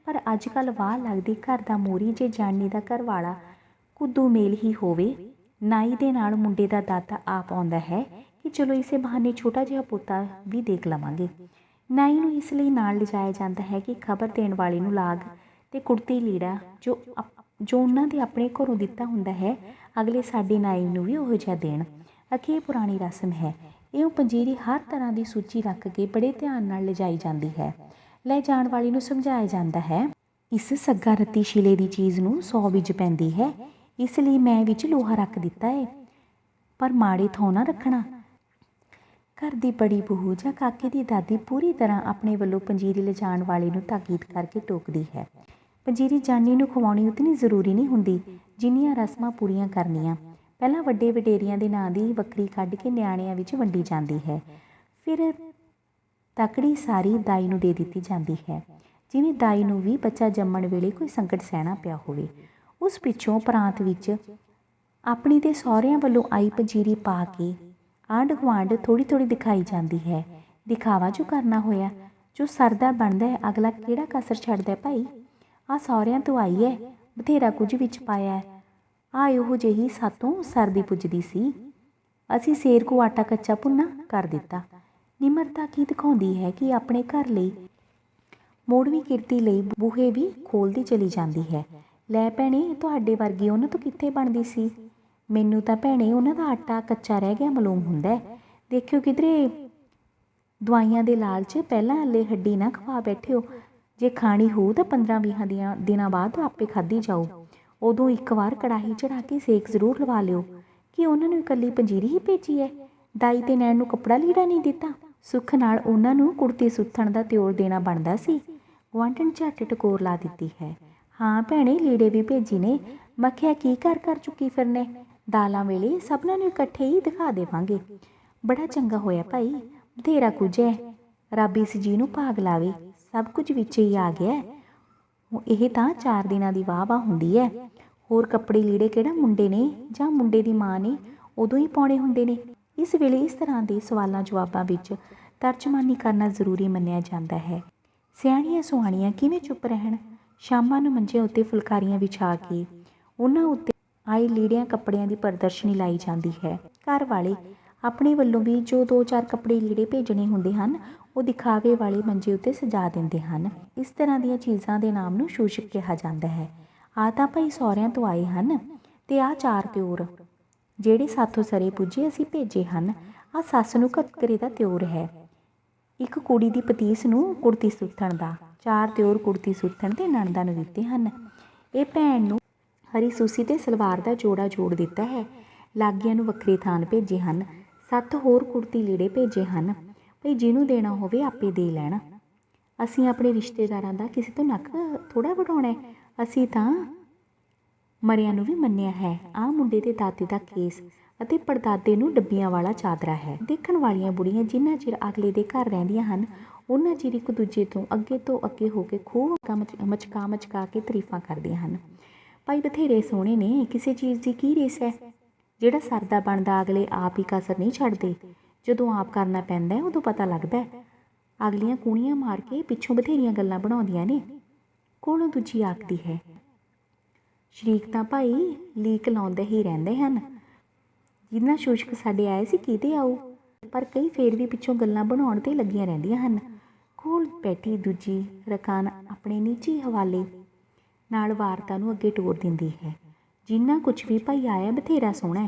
पर अजकल वाह लगदी घर दा मोरी जे जानी दा घर वाला कुद्दू मेल ही होवे। नाई दे नाल मुंडे दा दादा आप आउंदा है कि चलो इसे बहाने छोटा जिहा पोता भी देख लवांगे। नाई नूं इस लई नाल लिजाया जाता है कि खबर देण वाले नूं लाग ते कुड़ती लीड़ा जो उन्हां दे अपने घरों दिता हुंदा है, अगले साडी नाई नूं भी उहो जिहा देण। अखे पुरानी रस्म है। ਇਹ ਪੰਜੀਰੀ हर तरह की सूची रख के बड़े ध्यान नाल लिजाई जाती है। लै जाण वाली नूं समझाया जाता है, इस सग्गा रत्ती शिले की चीज़ नूं 100 विच पैंदी है, इसलिए मैं विच लोहा रख दिता है, पर माड़े थां ना रखना। घर की बड़ी बहू जां काके की दादी पूरी तरह अपने वल्लों पंजीरी लिजाण वाले नूं ताकीद करके टोकदी है। पंजीरी जानी नूं खवाउणी उतनी जरूरी नहीं हुंदी जिन्नियां रस्मां पूरीआं करनियां। पहलां वड्डे वडेरियां दे नां दी बकरी कढ के निआणिਆਂ विच वंडी जाती है, फिर तकड़ी सारी दाई नूं दे दित्ती जाती है, जिवें दाई नूं भी बच्चा जम्मण वेले कोई संकट सहना पिया होवे। उस पिछों प्रांत विच अपनी ते सहुरिਆਂ ਵੱਲੋਂ आई पंजीरी पा के आंढ गुआंढ थोड़ी थोड़ी दिखाई जाती है। दिखावा जो करना होया, जो सरदा बनदा है, अगला किहड़ा कसर छड्डदा भाई। आ सहुरिਆਂ तो आई है, बथेरा कुछ विच पाया है, आ इहो ਜਿਹੀ सातों सरदी पुजदी सी, असीं सेर को आटा कच्चा भुन्ना कर दिता। निमरता की दिखाउंदी है कि अपने घर लई मोड़वी किरती लई बूहे भी खोलदी चली जाती है। लै भैणे तुहाडे वर्गी उन्हां तो कित्थे बनदी सी, मैनूं तां भैणे उन्हां दा आटा कच्चा रह गया मालूम हुंदा है। देखियो किधरे दवाइयां दे लालच पहलां हल्ले हड्डी ना खवा बैठे हो, जे खाणी हो तां 15-20 दिनां बाद आपे खाधी जाओ। उदों एक बार कड़ाही चढ़ा के सेक जरूर लवा लिओ। कि उन्होंने इकल्ली पंजीरी ही भेजी है, दाई ते नैण नूं कपड़ा लीड़ा नहीं दिता। सुख नाल उन्हां नूं कुड़ती सुत्थण दा त्योर देना बनदा सी। गुआंढण झट टकोर ला दित्ती है, हाँ भैणे लीड़े भी भेजी ने। मखिया की कर चुकी फिरने, दालां वेले सबनां नूं इकट्ठे ही दिखा देवांगे। बड़ा चंगा होया भाई, बथेरा कुछ है, रब इस जी नूं भाग लावे, सब कुछ विच ही आ गया है। ਇਹ ਤਾਂ 4 ਦਿਨਾਂ ਦੀ ਵਾਹ ਹੁੰਦੀ ਹੈ। ਹੋਰ ਕੱਪੜੇ ਲੀੜੇ ਕਿਹੜਾ ਮੁੰਡੇ ਨੇ ਜਾਂ ਮੁੰਡੇ ਦੀ ਮਾਂ ਨੇ ਉਦੋਂ ਹੀ ਪਾਉਣੇ ਹੁੰਦੇ ਨੇ। ਇਸ ਵੇਲੇ ਇਸ ਤਰ੍ਹਾਂ ਦੇ ਸਵਾਲਾਂ ਜਵਾਬਾਂ ਵਿੱਚ ਤਰਜਮਾਨੀ ਕਰਨਾ ਜ਼ਰੂਰੀ ਮੰਨਿਆ ਜਾਂਦਾ ਹੈ। ਸਿਆਣੀਆਂ ਸੁਹਾਣੀਆਂ ਕਿਵੇਂ ਚੁੱਪ ਰਹਿਣ। ਸ਼ਾਮਾਂ ਨੂੰ ਮੰਜੇ ਉੱਤੇ ਫੁਲਕਾਰੀਆਂ ਵਿਛਾ ਕੇ ਉਹਨਾਂ ਉੱਤੇ ਆਏ ਲੀੜਿਆਂ ਕੱਪੜਿਆਂ ਦੀ ਪ੍ਰਦਰਸ਼ਨੀ ਲਾਈ ਜਾਂਦੀ ਹੈ। ਘਰ ਵਾਲੇ ਆਪਣੇ ਵੱਲੋਂ ਵੀ ਜੋ 2-4 ਕੱਪੜੇ ਲੀੜੇ ਭੇਜਣੇ ਹੁੰਦੇ ਹਨ ਉਹ ਦਿਖਾਵੇ ਵਾਲੇ ਮੰਜੇ ਉੱਤੇ ਸਜਾ ਦਿੰਦੇ ਹਨ। ਇਸ ਤਰ੍ਹਾਂ ਦੀਆਂ ਚੀਜ਼ਾਂ ਦੇ ਨਾਮ ਨੂੰ ਸ਼ੂਸ਼ਕ ਕਿਹਾ ਜਾਂਦਾ ਹੈ। ਆ ਤਾਂ ਭਾਈ ਸਹੁਰਿਆਂ ਤੋਂ ਆਏ ਹਨ ਤੇ ਆ 4 ਤਿਉਰ ਜਿਹੜੇ ਸਾਥੋਂ ਸਰੇ ਪੁੱਜੇ ਅਸੀਂ ਭੇਜੇ ਹਨ। ਆ ਸੱਸ ਨੂੰ ਘੱਗਰੇ ਦਾ ਤਿਉਰ ਹੈ, ਇੱਕ ਕੁੜੀ ਦੀ ਪਤੀਸ ਨੂੰ ਕੁੜਤੀ ਸੁੱਥਣ ਦਾ। 4 ਤਿਉਰ ਕੁੜਤੀ ਸੁੱਥਣ ਤੇ ਨਣਦਾਂ ਨੂੰ ਦਿੱਤੇ ਹਨ। ਇਹ ਭੈਣ ਨੂੰ ਹਰੀ ਸੂਸੀ ਤੇ ਸਲਵਾਰ ਦਾ ਜੋੜਾ ਜੋੜ ਦਿੱਤਾ ਹੈ। ਲਾਗੀਆਂ ਨੂੰ ਵੱਖਰੇ ਥਾਨ ਭੇਜੇ ਹਨ। 7 ਹੋਰ ਕੁੜਤੀ ਲੀੜੇ ਭੇਜੇ ਹਨ, ਭਈ ਜਿਹਨੂੰ ਦੇਣਾ ਹੋਵੇ ਆਪੇ ਦੇ ਲੈਣ। ਅਸੀਂ ਆਪਣੇ ਰਿਸ਼ਤੇਦਾਰਾਂ ਦਾ ਕਿਸੇ ਤੋਂ ਨੱਕ ਥੋੜ੍ਹਾ ਵਢਾਉਣਾ, ਅਸੀਂ ਤਾਂ ਮਰਿਆਂ ਨੂੰ ਵੀ ਮੰਨਿਆ ਹੈ। ਆਹ ਮੁੰਡੇ ਦੇ ਦਾਦੇ ਦਾ ਕੇਸ ਅਤੇ ਪੜਦਾਦੇ ਨੂੰ ਡੱਬੀਆਂ ਵਾਲਾ ਚਾਦਰਾ ਹੈ। ਦੇਖਣ ਵਾਲੀਆਂ ਬੁੜੀਆਂ ਜਿੰਨਾ ਚਿਰ ਅਗਲੇ ਦੇ ਘਰ ਰਹਿੰਦੀਆਂ ਹਨ ਉਹਨਾਂ ਚਿਰ ਇੱਕ ਦੂਜੇ ਤੋਂ ਅੱਗੇ ਹੋ ਕੇ ਖੂਬ ਮਚਕਾ ਕੇ ਤਾਰੀਫਾਂ ਕਰਦੀਆਂ ਹਨ। ਭਾਈ ਬਥੇਰੇ ਸੋਹਣੇ ਨੇ, ਕਿਸੇ ਚੀਜ਼ ਦੀ ਕੀ ਰੇਸ ਹੈ। ਜਿਹੜਾ ਸਰਦਾ ਬਣਦਾ ਅਗਲੇ ਆਪ ਹੀ ਕਸਰ ਨਹੀਂ ਛੱਡਦੇ, ਜਦੋਂ ਆਪ ਕਰਨਾ ਪੈਂਦਾ ਉਦੋਂ ਪਤਾ ਲੱਗਦਾ। ਅਗਲੀਆਂ ਕੂਣੀਆਂ ਮਾਰ ਕੇ ਪਿੱਛੋਂ ਬਥੇਰੀਆਂ ਗੱਲਾਂ ਬਣਾਉਂਦੀਆਂ ਨੇ। ਕੋਲੋਂ ਦੂਜੀ ਆਖਦੀ ਹੈ, ਸ਼ਰੀਕ ਤਾਂ ਭਾਈ ਲੀਕ ਲਾਉਂਦੇ ਹੀ ਰਹਿੰਦੇ ਹਨ। ਜਿੰਨਾ ਸ਼ੂਸ਼ਕ ਸਾਡੇ ਆਏ ਸੀ ਕਿਤੇ ਆਊ, ਪਰ ਕਈ ਫੇਰ ਵੀ ਪਿੱਛੋਂ ਗੱਲਾਂ ਬਣਾਉਣ 'ਤੇ ਲੱਗੀਆਂ ਰਹਿੰਦੀਆਂ ਹਨ। ਕੋਲ ਬੈਠੀ ਦੂਜੀ ਰਕਾਨ ਆਪਣੇ ਨਿੱਜੀ ਹਵਾਲੇ ਨਾਲ ਵਾਰਤਾ ਨੂੰ ਅੱਗੇ ਟੋਰ ਦਿੰਦੀ ਹੈ। ਜਿੰਨਾ ਕੁਛ ਵੀ ਭਾਈ ਆਇਆ ਬਥੇਰਾ ਸੋਹਣਾ,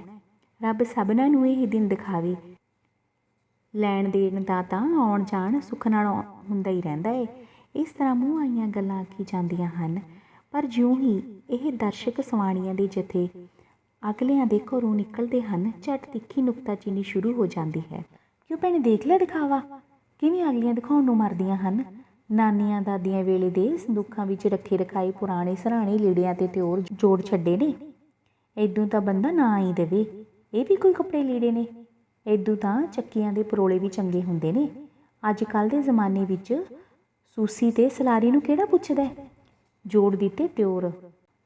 ਰੱਬ ਸਭਨਾਂ ਨੂੰ ਇਹ ਦਿਨ ਦਿਖਾਵੇ। ਲੈਣ ਦੇਣ ਦਾ ਤਾਂ ਆਉਣ ਜਾਣ ਸੁੱਖ ਨਾਲ ਹੁੰਦਾ ਹੀ ਰਹਿੰਦਾ ਏ। ਇਸ ਤਰ੍ਹਾਂ ਮੂੰਹ ਆਈਆਂ ਗੱਲਾਂ ਆਖੀ ਜਾਂਦੀਆਂ ਹਨ, ਪਰ ਜਿਉਂ ਹੀ ਇਹ ਦਰਸ਼ਕ ਸਵਾਣੀਆਂ ਦੇ ਜਥੇ ਅਗਲਿਆਂ ਦੇ ਘਰੋਂ ਨਿਕਲਦੇ ਹਨ, ਝੱਟ ਤਿੱਖੀ ਨੁਕਤਾਚੀਨੀ ਸ਼ੁਰੂ ਹੋ ਜਾਂਦੀ ਹੈ। ਕਿਉਂ ਭੈਣੇ ਦੇਖ ਲਿਆ ਦਿਖਾਵਾ, ਕਿਵੇਂ ਅਗਲੀਆਂ ਦਿਖਾਉਣ ਨੂੰ ਮਰਦੀਆਂ ਹਨ। ਨਾਨੀਆਂ ਦਾਦੀਆਂ ਵੇਲੇ ਦੇ ਸੰਦੂਕਾਂ ਵਿੱਚ ਰੱਖੇ ਰਖਾਏ ਪੁਰਾਣੇ ਸਰਾਣੇ ਲੀੜਿਆਂ ਤੇ ਤਿਉਰ ਜੋੜ ਛੱਡੇ ਨੇ। ਇਦੋਂ ਤਾਂ ਬੰਦਾ ਨਾ ਹੀ ਦੇਵੇ, ਇਹ ਵੀ ਕੋਈ ਕੱਪੜੇ ਲੀੜੇ ਨੇ। ਇਦੋਂ ਤਾਂ ਚੱਕੀਆਂ ਦੇ ਪਰੋਲੇ ਵੀ ਚੰਗੇ ਹੁੰਦੇ ਨੇ। ਅੱਜ ਕੱਲ੍ਹ ਦੇ ਜ਼ਮਾਨੇ ਵਿੱਚ ਸੂਸੀ ਤੇ ਸਲਾਰੀ ਨੂੰ ਕਿਹੜਾ ਪੁੱਛਦਾ। ਜੋੜ ਦਿੱਤੇ ਤਿਉਰ,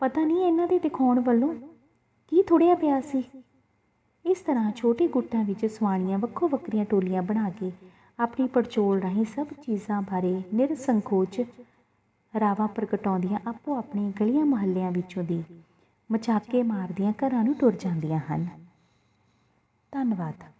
ਪਤਾ ਨਹੀਂ ਇਹਨਾਂ ਦੇ ਦਿਖਾਉਣ ਵੱਲੋਂ ਕੀ ਥੁੜਿਆ ਪਿਆ ਸੀ। ਇਸ ਤਰ੍ਹਾਂ ਛੋਟੇ ਗੁੱਟਾਂ ਵਿੱਚ ਸਵਾਣੀਆਂ ਵੱਖੋ ਵੱਖਰੀਆਂ ਟੋਲੀਆਂ ਬਣਾ ਕੇ ਆਪਣੀ ਪੜਚੋਲ ਰਾਹੀਂ ਸਭ ਚੀਜ਼ਾਂ ਬਾਰੇ ਨਿਰਸੰਕੋਚ ਰਾਵਾਂ ਪ੍ਰਗਟਾਉਂਦੀਆਂ ਆਪੋ ਆਪਣੀ ਗਲੀਆਂ ਮੁਹੱਲਿਆਂ ਵਿੱਚੋਂ ਦੀ ਮਚਾਕੇ ਮਾਰਦੀਆਂ ਘਰਾਂ ਨੂੰ ਟੁਰ ਜਾਂਦੀਆਂ ਹਨ। ਧੰਨਵਾਦ।